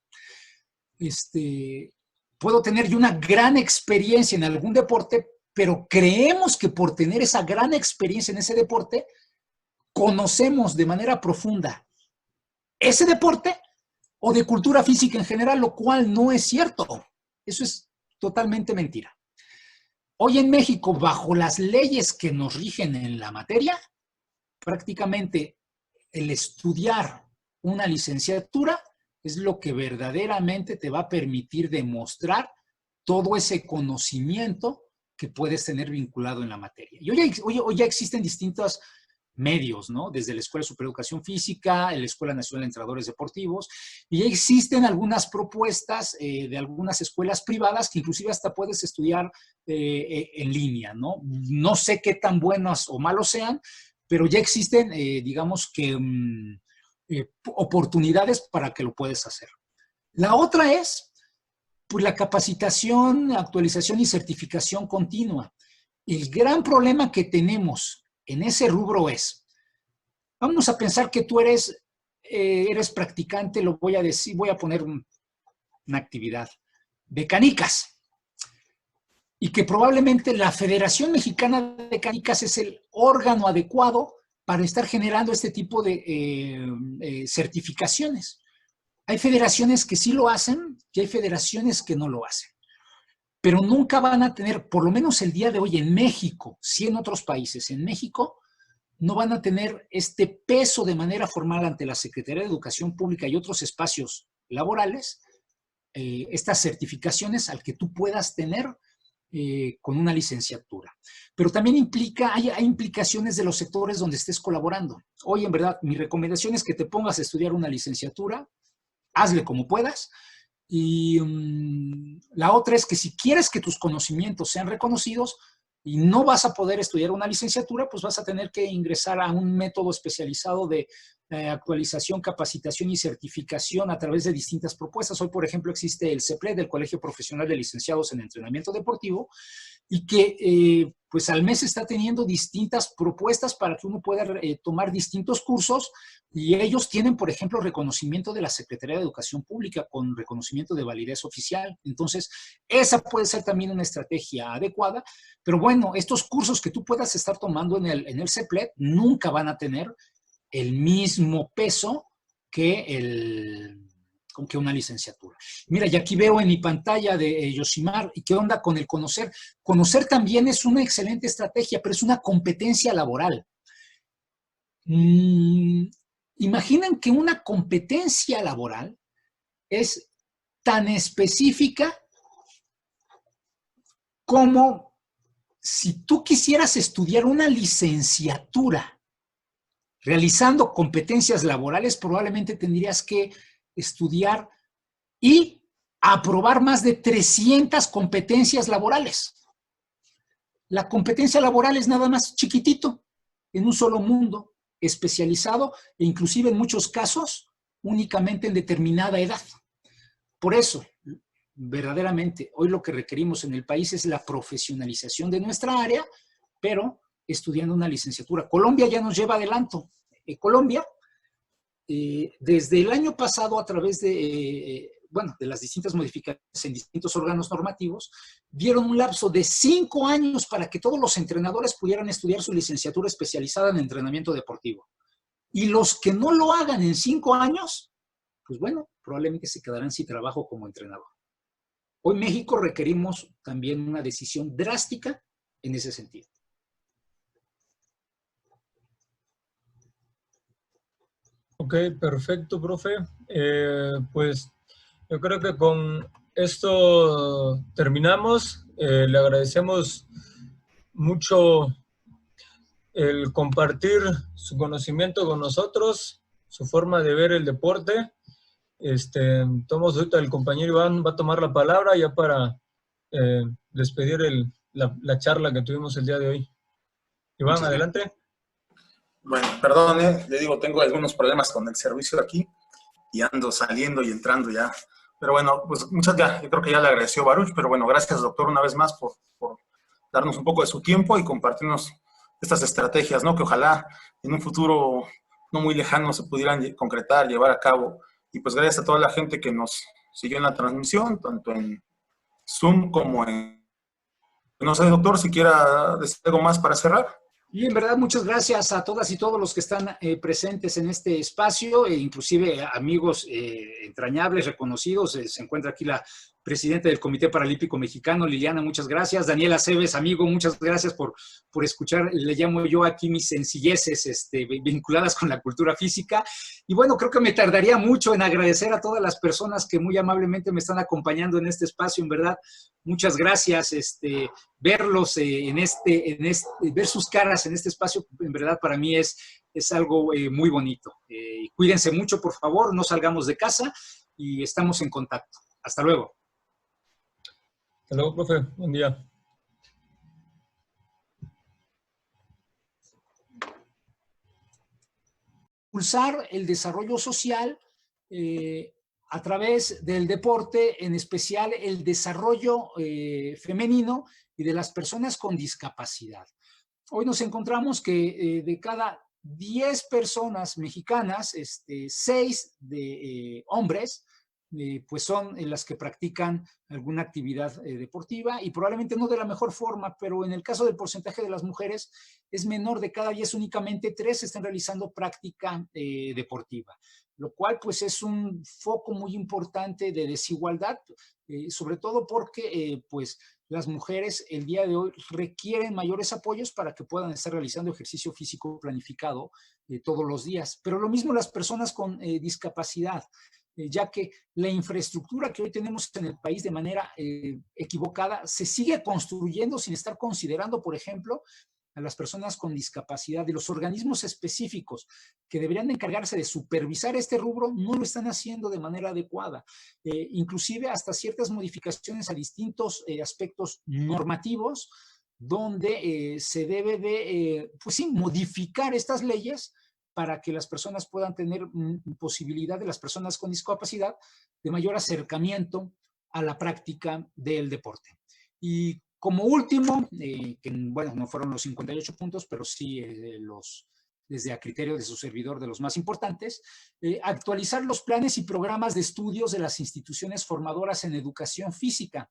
Puedo tener yo una gran experiencia en algún deporte, pero creemos que por tener esa gran experiencia en ese deporte, conocemos de manera profunda ese deporte o de cultura física en general, lo cual no es cierto. Eso es totalmente mentira. Hoy en México, bajo las leyes que nos rigen en la materia, prácticamente el estudiar una licenciatura es lo que verdaderamente te va a permitir demostrar todo ese conocimiento que puedes tener vinculado en la materia. Y hoy ya existen distintas medios, ¿no? Desde la Escuela Superior de Educación Física, la Escuela Nacional de Entrenadores Deportivos, y existen algunas propuestas de algunas escuelas privadas que inclusive hasta puedes estudiar en línea, ¿no? No sé qué tan buenas o malos sean, pero ya existen, digamos que, oportunidades para que lo puedas hacer. La otra es, pues, la capacitación, actualización y certificación continua. El gran problema que tenemos en ese rubro es, vamos a pensar que tú eres practicante, lo voy a decir, voy a poner una actividad de canicas, y que probablemente la Federación Mexicana de Canicas es el órgano adecuado para estar generando este tipo de certificaciones. Hay federaciones que sí lo hacen y hay federaciones que no lo hacen. Pero nunca van a tener, por lo menos el día de hoy en México, sí en otros países, en México, no van a tener este peso de manera formal ante la Secretaría de Educación Pública y otros espacios laborales, estas certificaciones al que tú puedas tener con una licenciatura. Pero también implica, hay implicaciones de los sectores donde estés colaborando. Hoy, en verdad, mi recomendación es que te pongas a estudiar una licenciatura, hazle como puedas. Y la otra es que si quieres que tus conocimientos sean reconocidos y no vas a poder estudiar una licenciatura, pues vas a tener que ingresar a un método especializado de actualización, capacitación y certificación a través de distintas propuestas. Hoy, por ejemplo, existe el CEPLED, el Colegio Profesional de Licenciados en Entrenamiento Deportivo, y que pues al mes está teniendo distintas propuestas para que uno pueda tomar distintos cursos, y ellos tienen, por ejemplo, reconocimiento de la Secretaría de Educación Pública con reconocimiento de validez oficial. Entonces, esa puede ser también una estrategia adecuada, pero bueno, estos cursos que tú puedas estar tomando en el CEPLED nunca van a tener el mismo peso que una licenciatura. Mira, y aquí veo en mi pantalla de Yoshimar, ¿y qué onda con el conocer? Conocer también es una excelente estrategia, pero es una competencia laboral. Imaginen que una competencia laboral es tan específica como si tú quisieras estudiar una licenciatura realizando competencias laborales, probablemente tendrías que estudiar y aprobar más de 300 competencias laborales. La competencia laboral es nada más chiquitito, en un solo mundo, especializado e inclusive en muchos casos únicamente en determinada edad. Por eso, verdaderamente, hoy lo que requerimos en el país es la profesionalización de nuestra área, pero estudiando una licenciatura. Colombia ya nos lleva adelanto. Colombia, desde el año pasado, a través de las distintas modificaciones en distintos órganos normativos, dieron un lapso de 5 años para que todos los entrenadores pudieran estudiar su licenciatura especializada en entrenamiento deportivo. Y los que no lo hagan en 5 años, pues bueno, probablemente se quedarán sin trabajo como entrenador. Hoy en México requerimos también una decisión drástica en ese sentido. Ok, perfecto, profe. Pues yo creo que con esto terminamos. Le agradecemos mucho el compartir su conocimiento con nosotros, su forma de ver el deporte. Tomamos ahorita, el compañero Iván va a tomar la palabra ya para despedir la charla que tuvimos el día de hoy. Iván, adelante. Bueno, perdón, le digo, tengo algunos problemas con el servicio aquí y ando saliendo y entrando ya. Pero bueno, pues yo creo que ya le agradeció Baruch, pero bueno, gracias, doctor, una vez más por darnos un poco de su tiempo y compartirnos estas estrategias, ¿no? Que ojalá en un futuro no muy lejano se pudieran concretar, llevar a cabo. Y pues gracias a toda la gente que nos siguió en la transmisión, tanto en Zoom como en... No sé, doctor, si quiera decir algo más para cerrar. Y en verdad, muchas gracias a todas y todos los que están presentes en este espacio, inclusive amigos entrañables, reconocidos. Se encuentra aquí la presidente del Comité Paralímpico Mexicano. Liliana, muchas gracias. Daniela Cebes, amigo, muchas gracias por escuchar, le llamo yo aquí mis sencilleces vinculadas con la cultura física. Y bueno, creo que me tardaría mucho en agradecer a todas las personas que muy amablemente me están acompañando en este espacio. En verdad, muchas gracias. Verlos ver sus caras en este espacio, en verdad para mí es algo muy bonito. Cuídense mucho, por favor, no salgamos de casa y estamos en contacto. Hasta luego. Hasta luego, profe. Buen día. Impulsar el desarrollo social a través del deporte, en especial el desarrollo femenino y de las personas con discapacidad. Hoy nos encontramos que de cada 10 personas mexicanas, 6 de hombres, pues son las que practican alguna actividad deportiva y probablemente no de la mejor forma, pero en el caso del porcentaje de las mujeres es menor. De cada 10 únicamente 3 están realizando práctica deportiva, lo cual pues es un foco muy importante de desigualdad, sobre todo porque pues las mujeres el día de hoy requieren mayores apoyos para que puedan estar realizando ejercicio físico planificado todos los días. Pero lo mismo las personas con discapacidad, ya que la infraestructura que hoy tenemos en el país de manera equivocada se sigue construyendo sin estar considerando, por ejemplo, a las personas con discapacidad, y los organismos específicos que deberían de encargarse de supervisar este rubro no lo están haciendo de manera adecuada. Inclusive hasta ciertas modificaciones a distintos aspectos normativos donde se debe de, pues sí, modificar estas leyes para que las personas puedan tener posibilidad, de las personas con discapacidad, de mayor acercamiento a la práctica del deporte. Y como último, que bueno, no fueron los 58 puntos, pero sí desde a criterio de su servidor, de los más importantes, actualizar los planes y programas de estudios de las instituciones formadoras en educación física,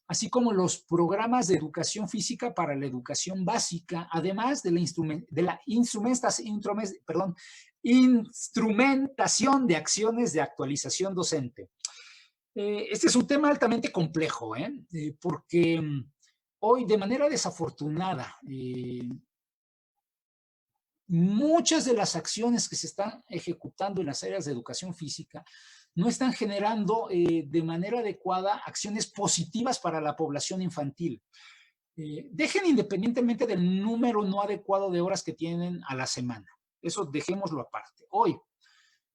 así como los programas de educación física para la educación básica, además de la instrumentación de acciones de actualización docente. Este es un tema altamente complejo, porque hoy, de manera desafortunada, muchas de las acciones que se están ejecutando en las áreas de educación física no están generando de manera adecuada acciones positivas para la población infantil. Dejen independientemente del número no adecuado de horas que tienen a la semana. Eso dejémoslo aparte. Hoy,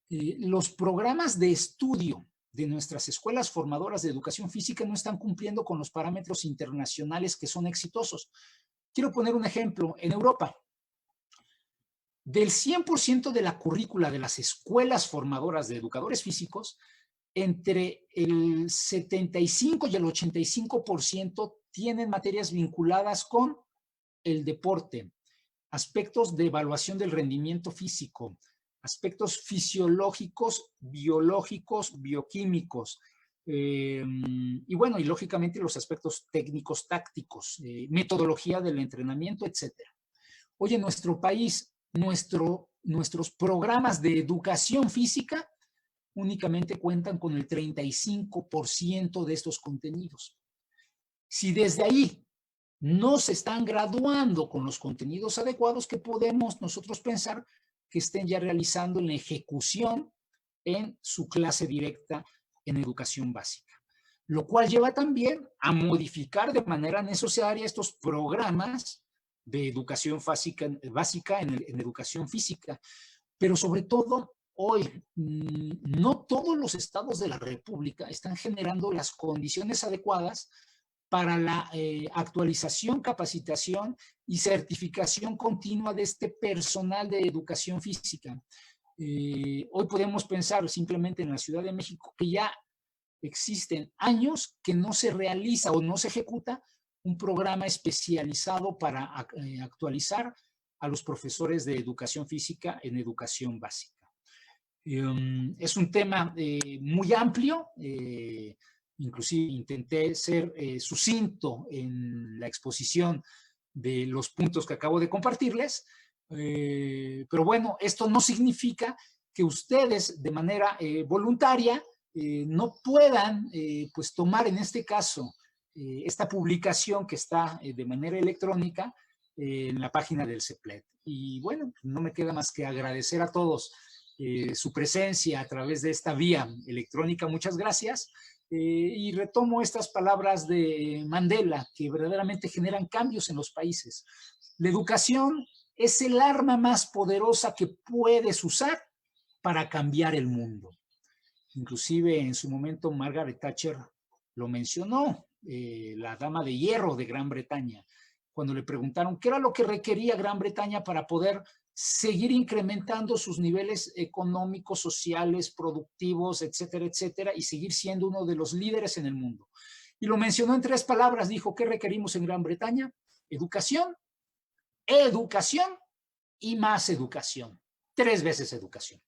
los programas de estudio de nuestras escuelas formadoras de educación física no están cumpliendo con los parámetros internacionales que son exitosos. Quiero poner un ejemplo. En Europa, del 100% de la currícula de las escuelas formadoras de educadores físicos, entre el 75 y el 85% tienen materias vinculadas con el deporte, aspectos de evaluación del rendimiento físico, aspectos fisiológicos, biológicos, bioquímicos, y bueno, y lógicamente los aspectos técnicos, tácticos, metodología del entrenamiento, etcétera. Hoy en nuestro país, nuestros programas de educación física únicamente cuentan con el 35% de estos contenidos. Si desde ahí no se están graduando con los contenidos adecuados, ¿qué podemos nosotros pensar que estén ya realizando en la ejecución en su clase directa en educación básica? Lo cual lleva también a modificar de manera necesaria estos programas de educación básica en educación física. Pero sobre todo, hoy, no todos los estados de la República están generando las condiciones adecuadas para la actualización, capacitación y certificación continua de este personal de educación física. Hoy podemos pensar simplemente en la Ciudad de México que ya existen años que no se realiza o no se ejecuta un programa especializado para actualizar a los profesores de educación física en educación básica. Es un tema muy amplio. Inclusive intenté ser sucinto en la exposición de los puntos que acabo de compartirles, pero bueno, esto no significa que ustedes de manera voluntaria no puedan pues tomar en este caso esta publicación que está de manera electrónica en la página del CEPLED. Y bueno, no me queda más que agradecer a todos su presencia a través de esta vía electrónica. Muchas gracias. Y retomo estas palabras de Mandela, que verdaderamente generan cambios en los países. La educación es el arma más poderosa que puedes usar para cambiar el mundo. Inclusive en su momento Margaret Thatcher lo mencionó, la dama de hierro de Gran Bretaña, cuando le preguntaron qué era lo que requería Gran Bretaña para poder seguir incrementando sus niveles económicos, sociales, productivos, etcétera, etcétera, y seguir siendo uno de los líderes en el mundo. Y lo mencionó en 3 palabras, dijo, ¿qué requerimos en Gran Bretaña? Educación, educación y más educación. 3 veces educación.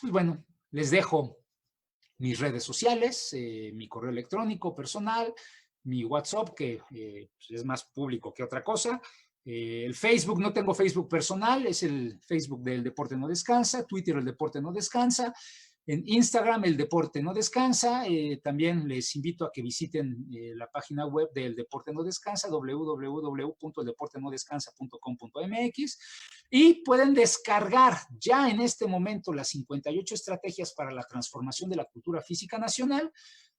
Pues bueno, les dejo mis redes sociales, mi correo electrónico personal, mi WhatsApp, que es más público que otra cosa. El Facebook, no tengo Facebook personal, es el Facebook del Deporte No Descansa, Twitter el Deporte No Descansa, en Instagram el Deporte No Descansa. También les invito a que visiten la página web del Deporte No Descansa, www.eldeportenodescansa.com.mx, y pueden descargar ya en este momento las 58 estrategias para la transformación de la cultura física nacional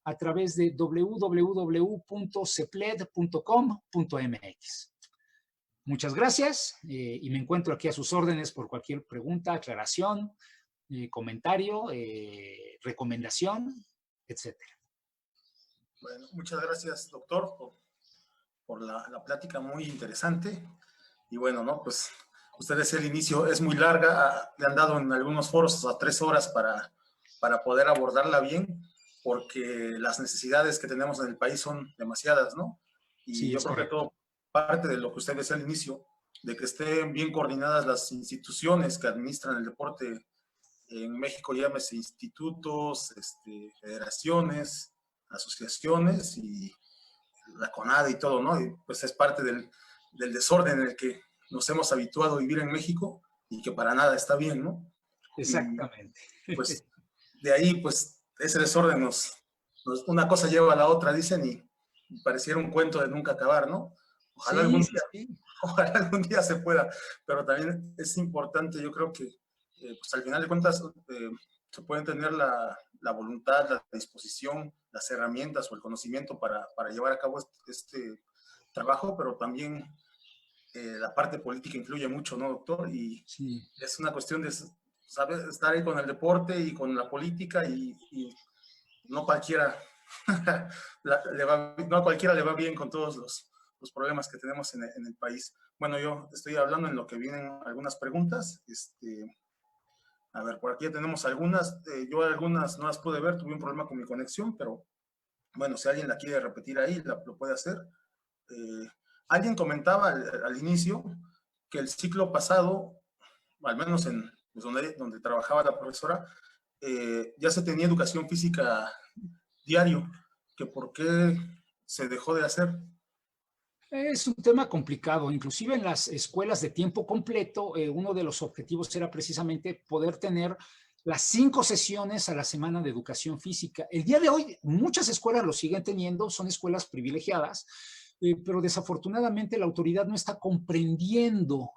a través de www.cepled.com.mx. Muchas gracias y me encuentro aquí a sus órdenes por cualquier pregunta, aclaración, comentario, recomendación, etcétera. Bueno, muchas gracias, doctor, por la plática muy interesante. Y bueno, ¿no? Pues ustedes el inicio es muy larga, le han dado en algunos foros a 3 horas para poder abordarla bien, porque las necesidades que tenemos en el país son demasiadas, ¿no? Y sí, yo creo que todo parte de lo que usted decía al inicio, de que estén bien coordinadas las instituciones que administran el deporte en México, llámese institutos, federaciones, asociaciones y la CONADE y todo, ¿no? Y pues es parte del desorden en el que nos hemos habituado a vivir en México y que para nada está bien, ¿no? Exactamente. Y, pues de ahí, pues ese desorden una cosa lleva a la otra, dicen, y pareciera un cuento de nunca acabar, ¿no? Ojalá, ojalá algún día se pueda, pero también es importante, yo creo que pues al final de cuentas se pueden tener la voluntad, la disposición, las herramientas o el conocimiento para llevar a cabo este trabajo, pero también la parte política influye mucho, ¿no, doctor? Y sí, es una cuestión de saber estar ahí con el deporte y con la política y no cualquiera no a cualquiera le va bien con todos los problemas que tenemos en el país. Bueno, yo estoy hablando en lo que vienen algunas preguntas. A ver, por aquí ya tenemos algunas. Yo algunas no las pude ver, tuve un problema con mi conexión, pero bueno, si alguien la quiere repetir ahí, lo puede hacer. Alguien comentaba al inicio que el ciclo pasado, al menos en donde trabajaba la profesora, ya se tenía educación física diario, que por qué se dejó de hacer. Es un tema complicado, inclusive en las escuelas de tiempo completo, uno de los objetivos era precisamente poder tener las 5 sesiones a la semana de educación física. El día de hoy muchas escuelas lo siguen teniendo, son escuelas privilegiadas, pero desafortunadamente la autoridad no está comprendiendo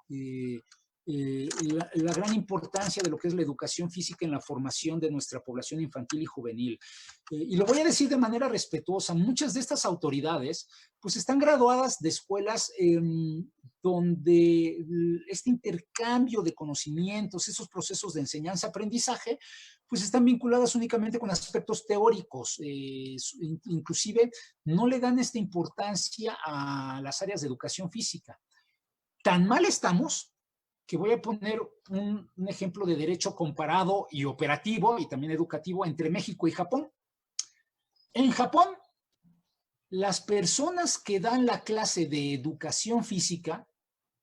la gran importancia de lo que es la educación física en la formación de nuestra población infantil y juvenil. Y lo voy a decir de manera respetuosa, muchas de estas autoridades pues están graduadas de escuelas donde este intercambio de conocimientos, esos procesos de enseñanza-aprendizaje, pues están vinculadas únicamente con aspectos teóricos, inclusive no le dan esta importancia a las áreas de educación física. Tan mal estamos que voy a poner un ejemplo de derecho comparado y operativo y también educativo entre México y Japón. En Japón, las personas que dan la clase de educación física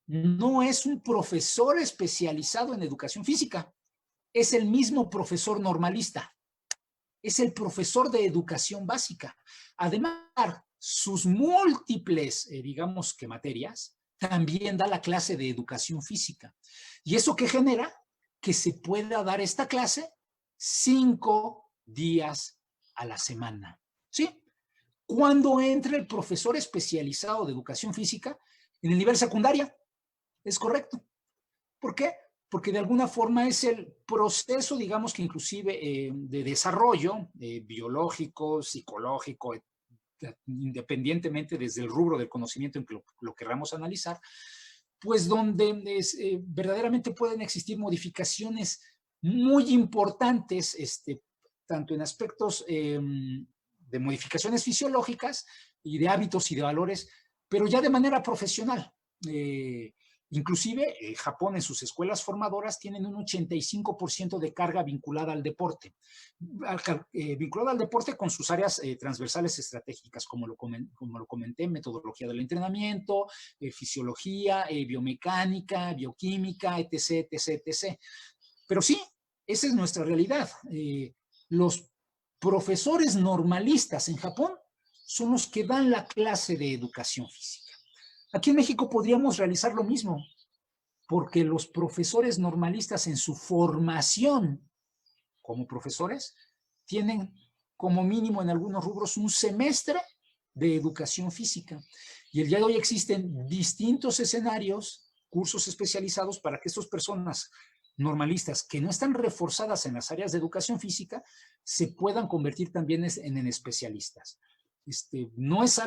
no es un profesor especializado en educación física, es el mismo profesor normalista, es el profesor de educación básica. Además, sus múltiples, digamos que materias, también da la clase de educación física. ¿Y eso qué genera? Que se pueda dar esta clase 5 días a la semana. ¿Sí? Cuando entre el profesor especializado de educación física en el nivel secundaria. Es correcto. ¿Por qué? Porque de alguna forma es el proceso, digamos que inclusive de desarrollo biológico, psicológico, independientemente desde el rubro del conocimiento en que lo queramos analizar, pues donde verdaderamente pueden existir modificaciones muy importantes, tanto en aspectos de modificaciones fisiológicas y de hábitos y de valores, pero ya de manera profesional. Inclusive, Japón en sus escuelas formadoras tienen un 85% de carga vinculada al deporte. Vinculada al deporte con sus áreas transversales estratégicas, como lo comenté, metodología del entrenamiento, fisiología, biomecánica, bioquímica, etc., etc., etc. Pero sí, esa es nuestra realidad. Los profesores normalistas en Japón son los que dan la clase de educación física. Aquí en México podríamos realizar lo mismo, porque los profesores normalistas en su formación como profesores tienen como mínimo en algunos rubros un semestre de educación física. Y el día de hoy existen distintos escenarios, cursos especializados para que estas personas normalistas que no están reforzadas en las áreas de educación física se puedan convertir también en especialistas. No es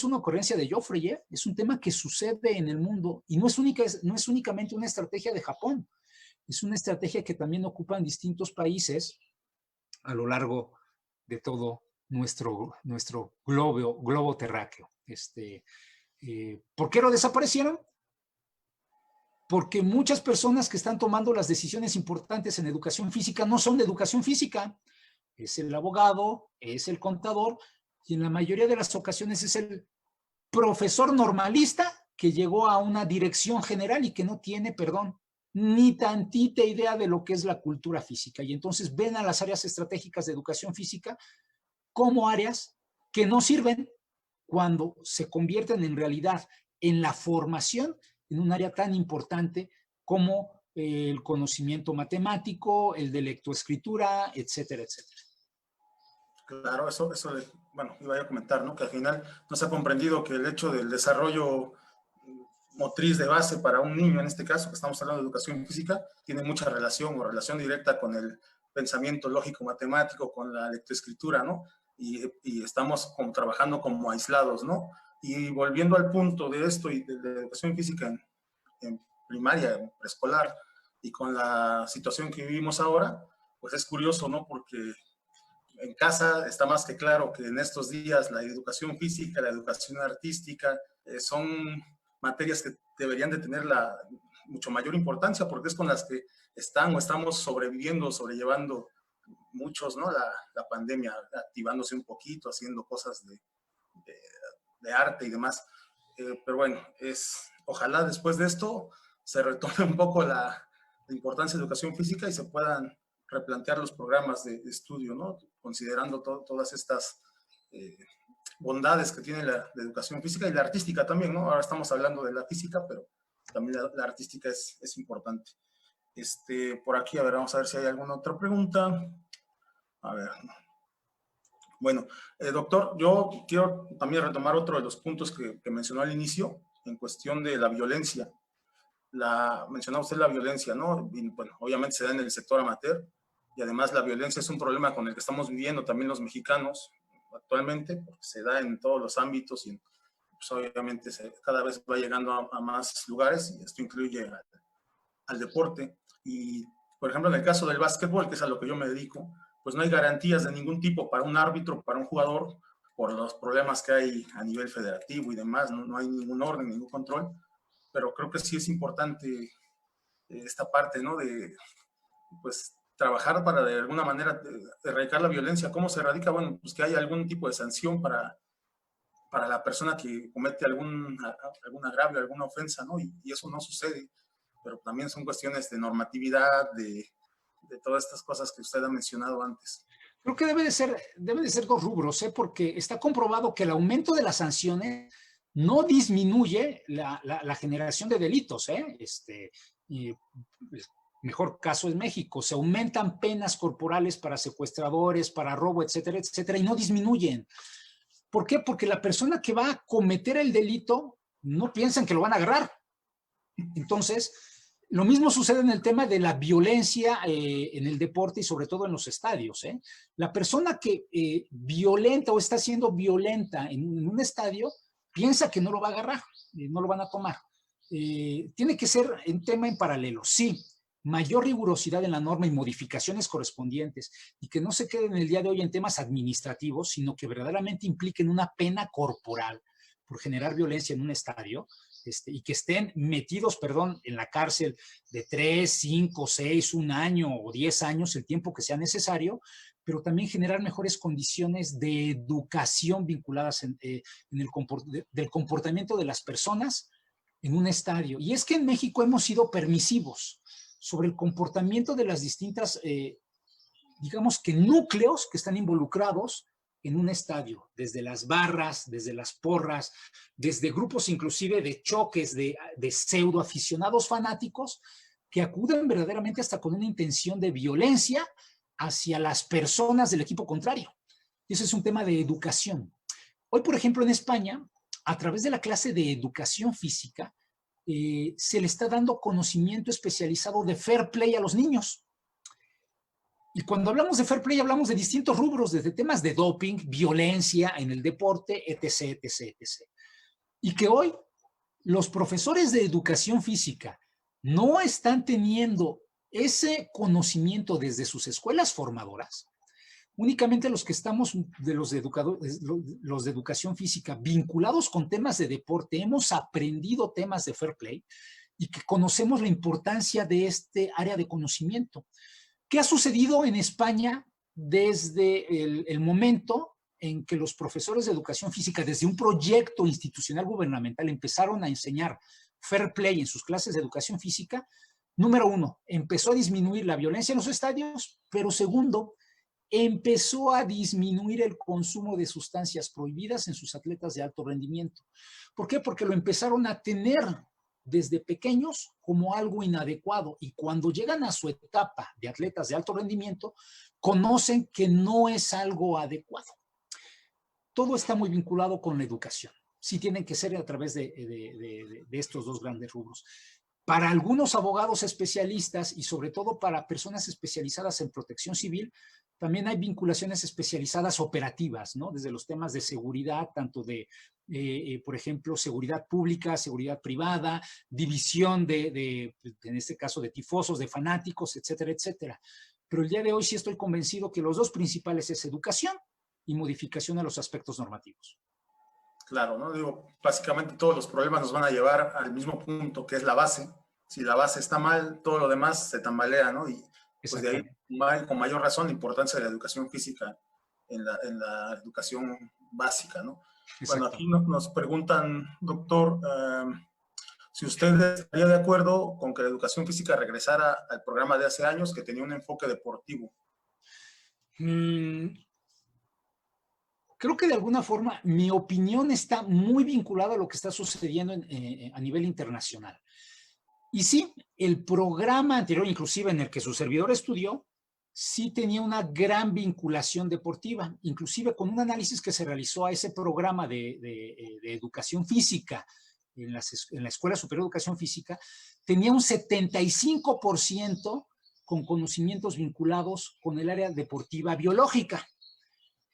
una ocurrencia de Joffrey, es un tema que sucede en el mundo y no es únicamente una estrategia de Japón, es una estrategia que también ocupan distintos países a lo largo de todo nuestro globo terráqueo. ¿Por qué lo desaparecieron? Porque muchas personas que están tomando las decisiones importantes en educación física no son de educación física, es el abogado, es el contador, y en la mayoría de las ocasiones es el profesor normalista que llegó a una dirección general y que no tiene, ni tantita idea de lo que es la cultura física. Y entonces ven a las áreas estratégicas de educación física como áreas que no sirven cuando se convierten en realidad en la formación en un área tan importante como el conocimiento matemático, el de lectoescritura, etcétera, etcétera. Claro, bueno, iba a comentar, ¿no? Que al final no se ha comprendido que el hecho del desarrollo motriz de base para un niño, en este caso, que estamos hablando de educación física, tiene mucha relación directa con el pensamiento lógico-matemático, con la lectoescritura, ¿no? Y estamos trabajando como aislados, ¿no? Y volviendo al punto de esto y de la educación física en primaria, en preescolar, y con la situación que vivimos ahora, pues es curioso, ¿no? Porque en casa está más que claro que en estos días la educación física, la educación artística, son materias que deberían de tener mucho mayor importancia porque es con las que están o estamos sobreviviendo, sobrellevando muchos, ¿no? La pandemia, activándose un poquito, haciendo cosas de arte y demás. Pero bueno, ojalá después de esto se retome un poco la importancia de educación física y se puedan replantear los programas de estudio, ¿no? Considerando todas estas bondades que tiene la educación física y la artística también, ¿no? Ahora estamos hablando de la física, pero también la artística es importante. Por aquí, a ver, vamos a ver si hay alguna otra pregunta. A ver. Bueno, doctor, yo quiero también retomar otro de los puntos que mencionó al inicio, en cuestión de la violencia. Mencionaba usted la violencia, ¿no? Y, bueno, obviamente se da en el sector amateur, y además la violencia es un problema con el que estamos viviendo también los mexicanos actualmente, porque se da en todos los ámbitos y pues, obviamente cada vez va llegando a más lugares, y esto incluye al deporte. Y, por ejemplo, en el caso del básquetbol, que es a lo que yo me dedico, pues no hay garantías de ningún tipo para un árbitro, para un jugador, por los problemas que hay a nivel federativo y demás, no hay ningún orden, ningún control, pero creo que sí es importante esta parte, ¿no? De, pues, trabajar para de alguna manera erradicar la violencia. ¿Cómo se erradica? Bueno, pues que haya algún tipo de sanción para la persona que comete algún agravio, alguna ofensa, ¿no? Y eso no sucede, pero también son cuestiones de normatividad, de todas estas cosas que usted ha mencionado antes. Creo que debe de ser dos rubros, porque está comprobado que el aumento de las sanciones no disminuye la generación de delitos, Mejor caso es México. Se aumentan penas corporales para secuestradores, para robo, etcétera, etcétera, y no disminuyen. ¿Por qué? Porque la persona que va a cometer el delito no piensan que lo van a agarrar. Entonces, lo mismo sucede en el tema de la violencia en el deporte y sobre todo en los estadios. La persona que violenta o está siendo violenta en un estadio piensa que no lo va a agarrar, no lo van a tomar. Tiene que ser un tema en paralelo. Sí, mayor rigurosidad en la norma y modificaciones correspondientes, y que no se queden el día de hoy en temas administrativos, sino que verdaderamente impliquen una pena corporal por generar violencia en un estadio, y que estén metidos, en la cárcel de 3, 5, 6, 1 año o 10 años, el tiempo que sea necesario, pero también generar mejores condiciones de educación vinculadas del comportamiento de las personas en un estadio. Y es que en México hemos sido permisivos sobre el comportamiento de las distintas, digamos que núcleos que están involucrados en un estadio, desde las barras, desde las porras, desde grupos inclusive de choques de pseudo aficionados fanáticos que acuden verdaderamente hasta con una intención de violencia hacia las personas del equipo contrario. Y ese es un tema de educación. Hoy, por ejemplo, en España, a través de la clase de educación física, se le está dando conocimiento especializado de fair play a los niños. Y cuando hablamos de fair play, hablamos de distintos rubros, desde temas de doping, violencia en el deporte, etc., etc., etc. Y que hoy los profesores de educación física no están teniendo ese conocimiento desde sus escuelas formadoras. Únicamente los que estamos, los de educación física, vinculados con temas de deporte, hemos aprendido temas de fair play y que conocemos la importancia de este área de conocimiento. ¿Qué ha sucedido en España desde el momento en que los profesores de educación física, desde un proyecto institucional gubernamental, empezaron a enseñar fair play en sus clases de educación física? Número 1, empezó a disminuir la violencia en los estadios, pero segundo, empezó a disminuir el consumo de sustancias prohibidas en sus atletas de alto rendimiento. ¿Por qué? Porque lo empezaron a tener desde pequeños como algo inadecuado, y cuando llegan a su etapa de atletas de alto rendimiento, conocen que no es algo adecuado. Todo está muy vinculado con la educación. Sí tienen que ser a través de estos dos grandes rubros. Para algunos abogados especialistas y sobre todo para personas especializadas en protección civil, también hay vinculaciones especializadas operativas, ¿no? Desde los temas de seguridad, tanto de, por ejemplo, seguridad pública, seguridad privada, división en este caso, de tifosos, de fanáticos, etcétera, etcétera. Pero el día de hoy sí estoy convencido que los dos principales es educación y modificación a los aspectos normativos. Claro, ¿no? Digo, básicamente todos los problemas nos van a llevar al mismo punto, que es la base. Si la base está mal, todo lo demás se tambalea, ¿no? Y pues de ahí, con mayor razón, la importancia de la educación física en la educación básica, ¿no? Bueno, aquí nos preguntan, doctor, si usted estaría de acuerdo con que la educación física regresara al programa de hace años, que tenía un enfoque deportivo. Creo que de alguna forma mi opinión está muy vinculada a lo que está sucediendo a nivel internacional. Y sí, el programa anterior, inclusive en el que su servidor estudió, sí tenía una gran vinculación deportiva, inclusive con un análisis que se realizó a ese programa de educación física en la Escuela Superior de Educación Física, tenía un 75% con conocimientos vinculados con el área deportiva biológica.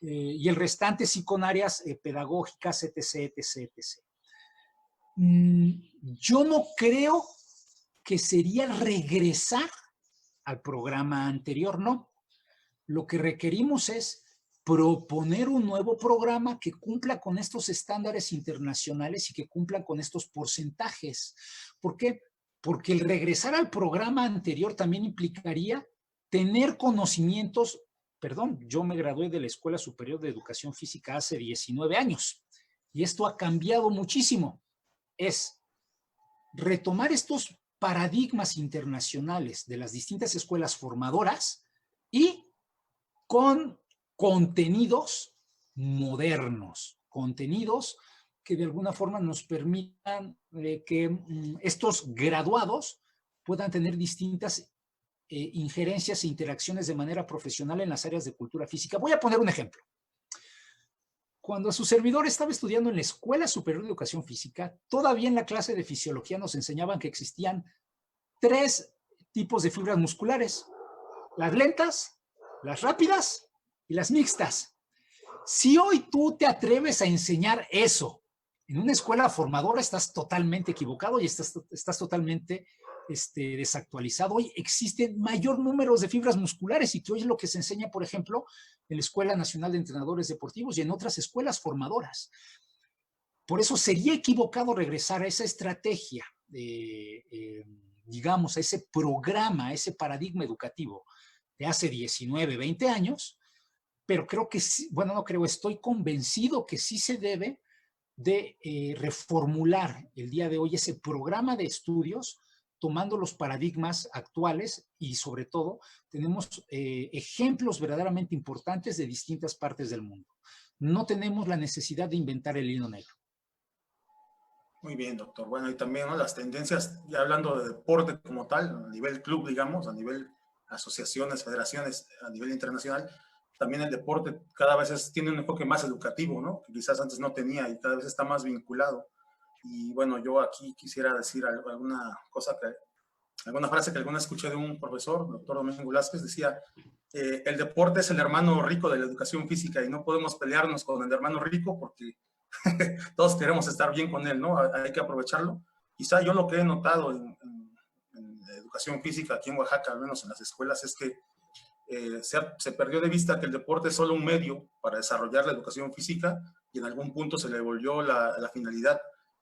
Y el restante sí con áreas pedagógicas, etc., etc., etc. Yo no creo que sería regresar al programa anterior, no. Lo que requerimos es proponer un nuevo programa que cumpla con estos estándares internacionales y que cumpla con estos porcentajes. ¿Por qué? Porque el regresar al programa anterior también implicaría tener conocimientos. Perdón, yo me gradué de la Escuela Superior de Educación Física hace 19 años y esto ha cambiado muchísimo. Es retomar estos paradigmas internacionales de las distintas escuelas formadoras y con contenidos modernos, contenidos que de alguna forma nos permitan que estos graduados puedan tener distintas injerencias e interacciones de manera profesional en las áreas de cultura física. Voy a poner un ejemplo. Cuando su servidor estaba estudiando en la Escuela Superior de Educación Física, todavía en la clase de fisiología nos enseñaban que existían 3 tipos de fibras musculares: las lentas, las rápidas y las mixtas. Si hoy tú te atreves a enseñar eso en una escuela formadora, estás totalmente equivocado y estás totalmente desactualizado. Hoy existen mayor número de fibras musculares y que hoy es lo que se enseña, por ejemplo, en la Escuela Nacional de Entrenadores Deportivos y en otras escuelas formadoras. Por eso sería equivocado regresar a esa estrategia, digamos, a ese programa, a ese paradigma educativo de hace 19, 20 años, pero creo que sí, bueno, no creo, estoy convencido que sí se debe de reformular el día de hoy ese programa de estudios tomando los paradigmas actuales y sobre todo tenemos ejemplos verdaderamente importantes de distintas partes del mundo. No tenemos la necesidad de inventar el hilo negro. Muy bien, doctor. Bueno, y también, ¿no?, las tendencias, ya hablando de deporte como tal, a nivel club, digamos, a nivel asociaciones, federaciones, a nivel internacional, también el deporte cada vez tiene un enfoque más educativo, ¿no?, que quizás antes no tenía y cada vez está más vinculado. Y bueno, yo aquí quisiera decir alguna cosa alguna frase que alguna escuché de un profesor, doctor Domingo Velázquez, decía, el deporte es el hermano rico de la educación física y no podemos pelearnos con el hermano rico porque todos queremos estar bien con él, ¿no? Hay que aprovecharlo. Quizá yo lo que he notado en educación física aquí en Oaxaca, al menos en las escuelas, es que se perdió de vista que el deporte es solo un medio para desarrollar la educación física y en algún punto se le volvió la finalidad.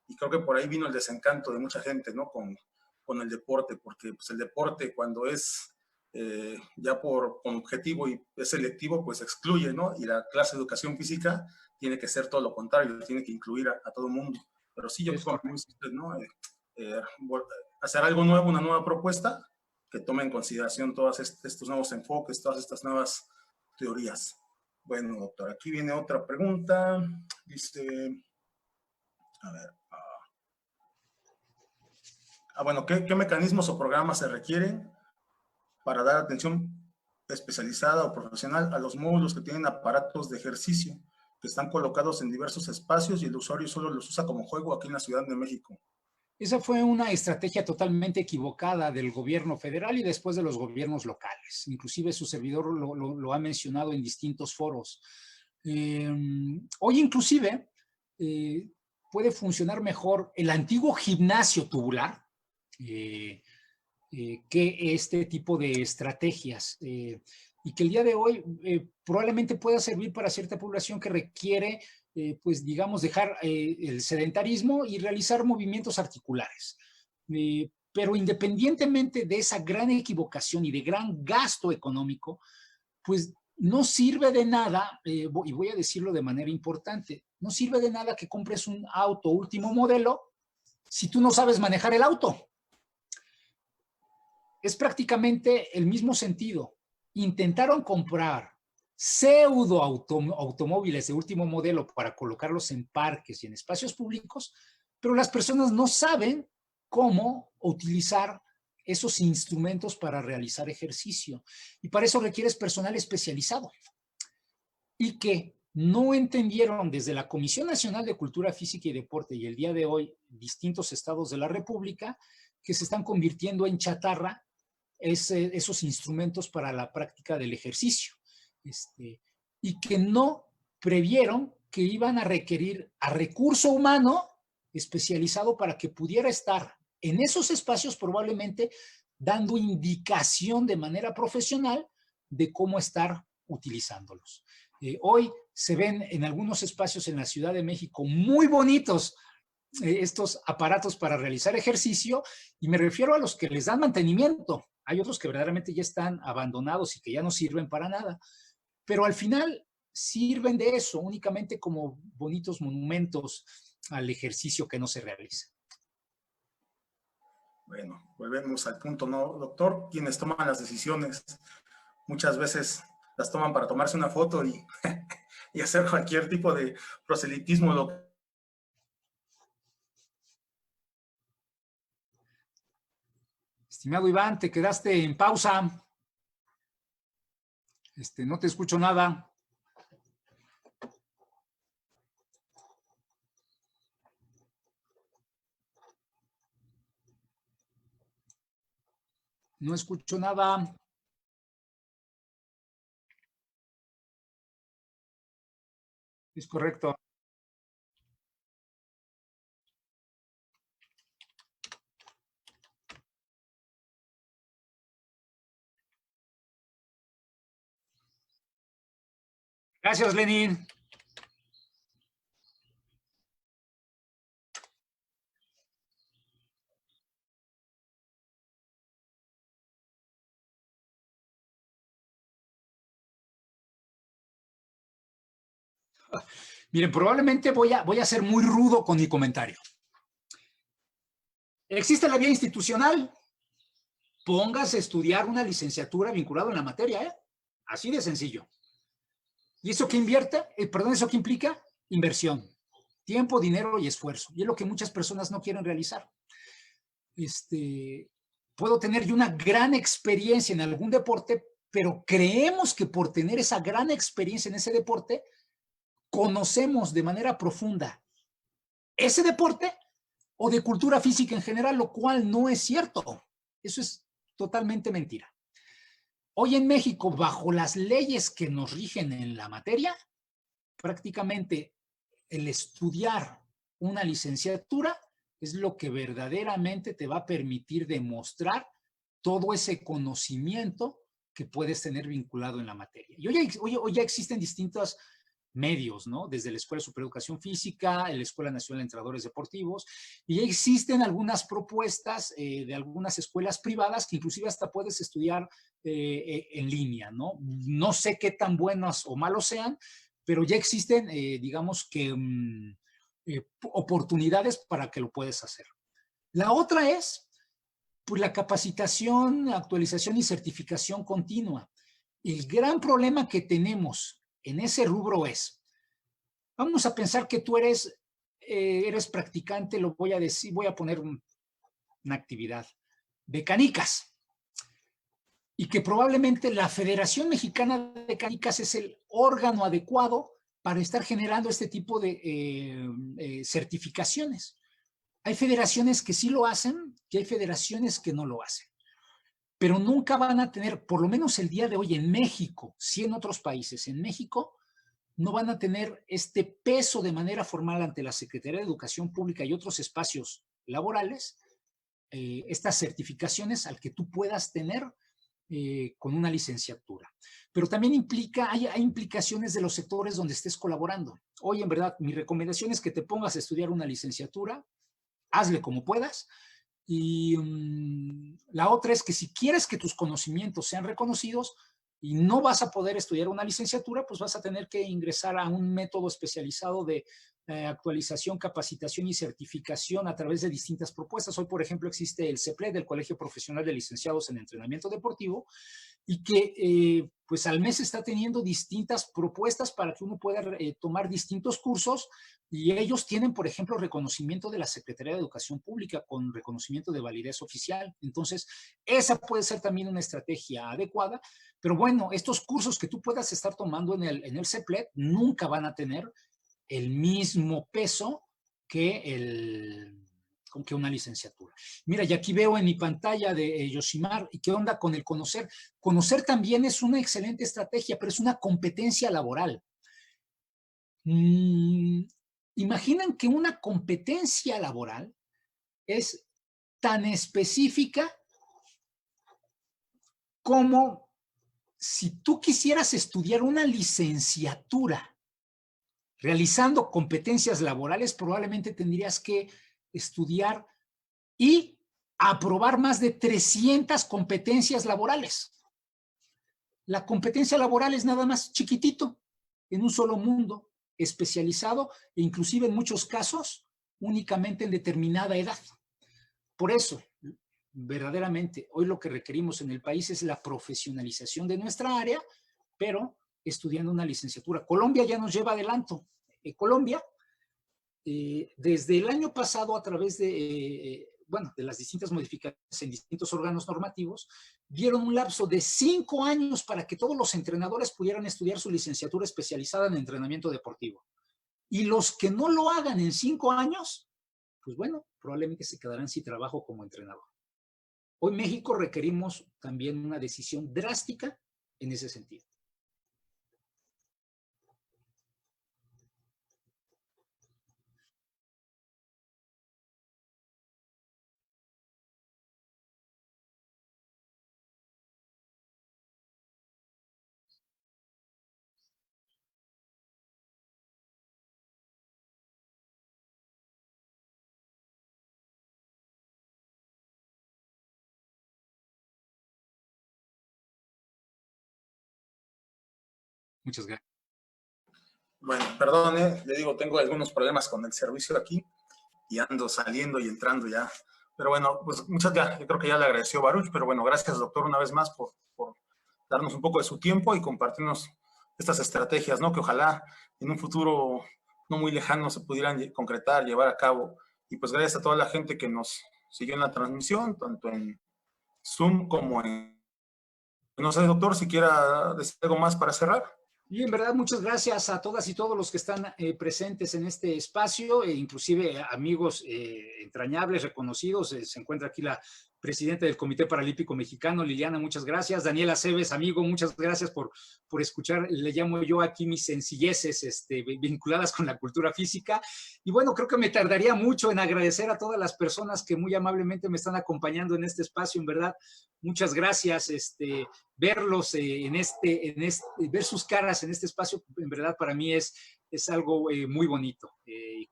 Y creo que por ahí vino el desencanto de mucha gente, ¿no?, con el deporte, porque pues, el deporte cuando es ya con objetivo y es selectivo, pues excluye, ¿no? Y la clase de educación física tiene que ser todo lo contrario, tiene que incluir a todo el mundo. Pero sí, yo creo que usted, ¿no?, hacer algo nuevo, una nueva propuesta que tome en consideración todos estos nuevos enfoques, todas estas nuevas teorías. Bueno, doctor, aquí viene otra pregunta. Dice, a ver, bueno, ¿qué mecanismos o programas se requieren para dar atención especializada o profesional a los módulos que tienen aparatos de ejercicio que están colocados en diversos espacios y el usuario solo los usa como juego aquí en la Ciudad de México? Esa fue una estrategia totalmente equivocada del gobierno federal y después de los gobiernos locales. Inclusive su servidor lo ha mencionado en distintos foros. Hoy inclusive puede funcionar mejor el antiguo gimnasio tubular que este tipo de estrategias. Y que el día de hoy probablemente pueda servir para cierta población que requiere pues digamos, dejar el sedentarismo y realizar movimientos articulares. Pero independientemente de esa gran equivocación y de gran gasto económico, pues no sirve de nada, y voy a decirlo de manera importante, no sirve de nada que compres un auto último modelo si tú no sabes manejar el auto. Es prácticamente el mismo sentido. Intentaron comprar pseudo automóviles de último modelo para colocarlos en parques y en espacios públicos, pero las personas no saben cómo utilizar esos instrumentos para realizar ejercicio. Y para eso requieres personal especializado. Y que no entendieron desde la Comisión Nacional de Cultura Física y Deporte y el día de hoy distintos estados de la República que se están convirtiendo en chatarra esos instrumentos para la práctica del ejercicio. Y que no previeron que iban a requerir a recurso humano especializado para que pudiera estar en esos espacios probablemente dando indicación de manera profesional de cómo estar utilizándolos. Hoy se ven en algunos espacios en la Ciudad de México muy bonitos estos aparatos para realizar ejercicio y me refiero a los que les dan mantenimiento. Hay otros que verdaderamente ya están abandonados y que ya no sirven para nada, pero al final sirven de eso únicamente como bonitos monumentos al ejercicio que no se realiza. Bueno, volvemos al punto, ¿no, doctor? Quienes toman las decisiones muchas veces las toman para tomarse una foto y, y hacer cualquier tipo de proselitismo. Estimado Iván, te quedaste en pausa. No te escucho nada. No escucho nada. Es correcto. Gracias, Lenin. Miren, probablemente voy a ser muy rudo con mi comentario. Existe la vía institucional. Póngase a estudiar una licenciatura vinculada en la materia, ¿eh? Así de sencillo. ¿Y eso qué invierte? ¿Eso qué implica? Inversión. Tiempo, dinero y esfuerzo. Y es lo que muchas personas no quieren realizar. Puedo tener yo una gran experiencia en algún deporte, pero creemos que por tener esa gran experiencia en ese deporte, conocemos de manera profunda ese deporte o de cultura física en general, lo cual no es cierto. Eso es totalmente mentira. Hoy en México, bajo las leyes que nos rigen en la materia, prácticamente el estudiar una licenciatura es lo que verdaderamente te va a permitir demostrar todo ese conocimiento que puedes tener vinculado en la materia. Y hoy ya existen distintos medios, ¿no? Desde la Escuela Superior de Educación Física, la Escuela Nacional de Entrenadores Deportivos, y existen algunas propuestas de algunas escuelas privadas que inclusive hasta puedes estudiar en línea, ¿no? No sé qué tan buenos o malos sean, pero ya existen, digamos que, oportunidades para que lo puedas hacer. La otra es, pues, la capacitación, actualización y certificación continua. El gran problema que tenemos en ese rubro es, vamos a pensar que tú eres practicante, lo voy a decir, voy a poner una actividad de canicas, y que probablemente la Federación Mexicana de Canicas es el órgano adecuado para estar generando este tipo de certificaciones. Hay federaciones que sí lo hacen y hay federaciones que no lo hacen. Pero nunca van a tener, por lo menos el día de hoy en México, sí en otros países, en México, no van a tener este peso de manera formal ante la Secretaría de Educación Pública y otros espacios laborales, estas certificaciones al que tú puedas tener con una licenciatura. Pero también hay implicaciones de los sectores donde estés colaborando. Hoy, en verdad, mi recomendación es que te pongas a estudiar una licenciatura, hazle como puedas. Y la otra es que si quieres que tus conocimientos sean reconocidos y no vas a poder estudiar una licenciatura, pues vas a tener que ingresar a un método especializado de actualización, capacitación y certificación a través de distintas propuestas. Hoy, por ejemplo, existe el CEPLED, el Colegio Profesional de Licenciados en Entrenamiento Deportivo, y que pues al mes está teniendo distintas propuestas para que uno pueda tomar distintos cursos, y ellos tienen, por ejemplo, reconocimiento de la Secretaría de Educación Pública con reconocimiento de validez oficial. Entonces, esa puede ser también una estrategia adecuada, pero bueno, estos cursos que tú puedas estar tomando en el CEPLED nunca van a tener el mismo peso que una licenciatura. Mira, y aquí veo en mi pantalla de Yoshimar, ¿y qué onda con el conocer? Conocer también es una excelente estrategia, pero es una competencia laboral. Imaginen que una competencia laboral es tan específica como si tú quisieras estudiar una licenciatura realizando competencias laborales, probablemente tendrías que estudiar y aprobar más de 300 competencias laborales. La competencia laboral es nada más chiquitito, en un solo mundo, especializado e inclusive en muchos casos únicamente en determinada edad. Por eso, verdaderamente, hoy lo que requerimos en el país es la profesionalización de nuestra área, pero estudiando una licenciatura. Colombia ya nos lleva adelanto. Colombia, desde el año pasado, a través de bueno, de las distintas modificaciones en distintos órganos normativos, dieron un lapso de 5 años para que todos los entrenadores pudieran estudiar su licenciatura especializada en entrenamiento deportivo. Y los que no lo hagan en 5 años, pues bueno, probablemente se quedarán sin trabajo como entrenador. Hoy en México requerimos también una decisión drástica en ese sentido. Muchas gracias. Bueno, perdón, le digo, tengo algunos problemas con el servicio aquí y ando saliendo y entrando ya. Pero bueno, pues muchas gracias. Yo creo que ya le agradeció Baruch, pero bueno, gracias, doctor, una vez más por darnos un poco de su tiempo y compartirnos estas estrategias, ¿no? Que ojalá en un futuro no muy lejano se pudieran concretar, llevar a cabo. Y pues gracias a toda la gente que nos siguió en la transmisión, tanto en Zoom como en... No sé, doctor, si quiera decir algo más para cerrar. Y en verdad, muchas gracias a todas y todos los que están presentes en este espacio, inclusive amigos entrañables, reconocidos. Se encuentra aquí la presidenta del Comité Paralímpico Mexicano, Liliana, muchas gracias. Daniela Aceves, amigo, muchas gracias por escuchar, le llamo yo aquí mis sencilleces vinculadas con la cultura física. Y bueno, creo que me tardaría mucho en agradecer a todas las personas que muy amablemente me están acompañando en este espacio, en verdad. Muchas gracias, verlos ver sus caras en este espacio, en verdad para mí es algo muy bonito.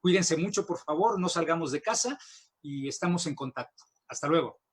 Cuídense mucho, por favor, no salgamos de casa y estamos en contacto. Hasta luego.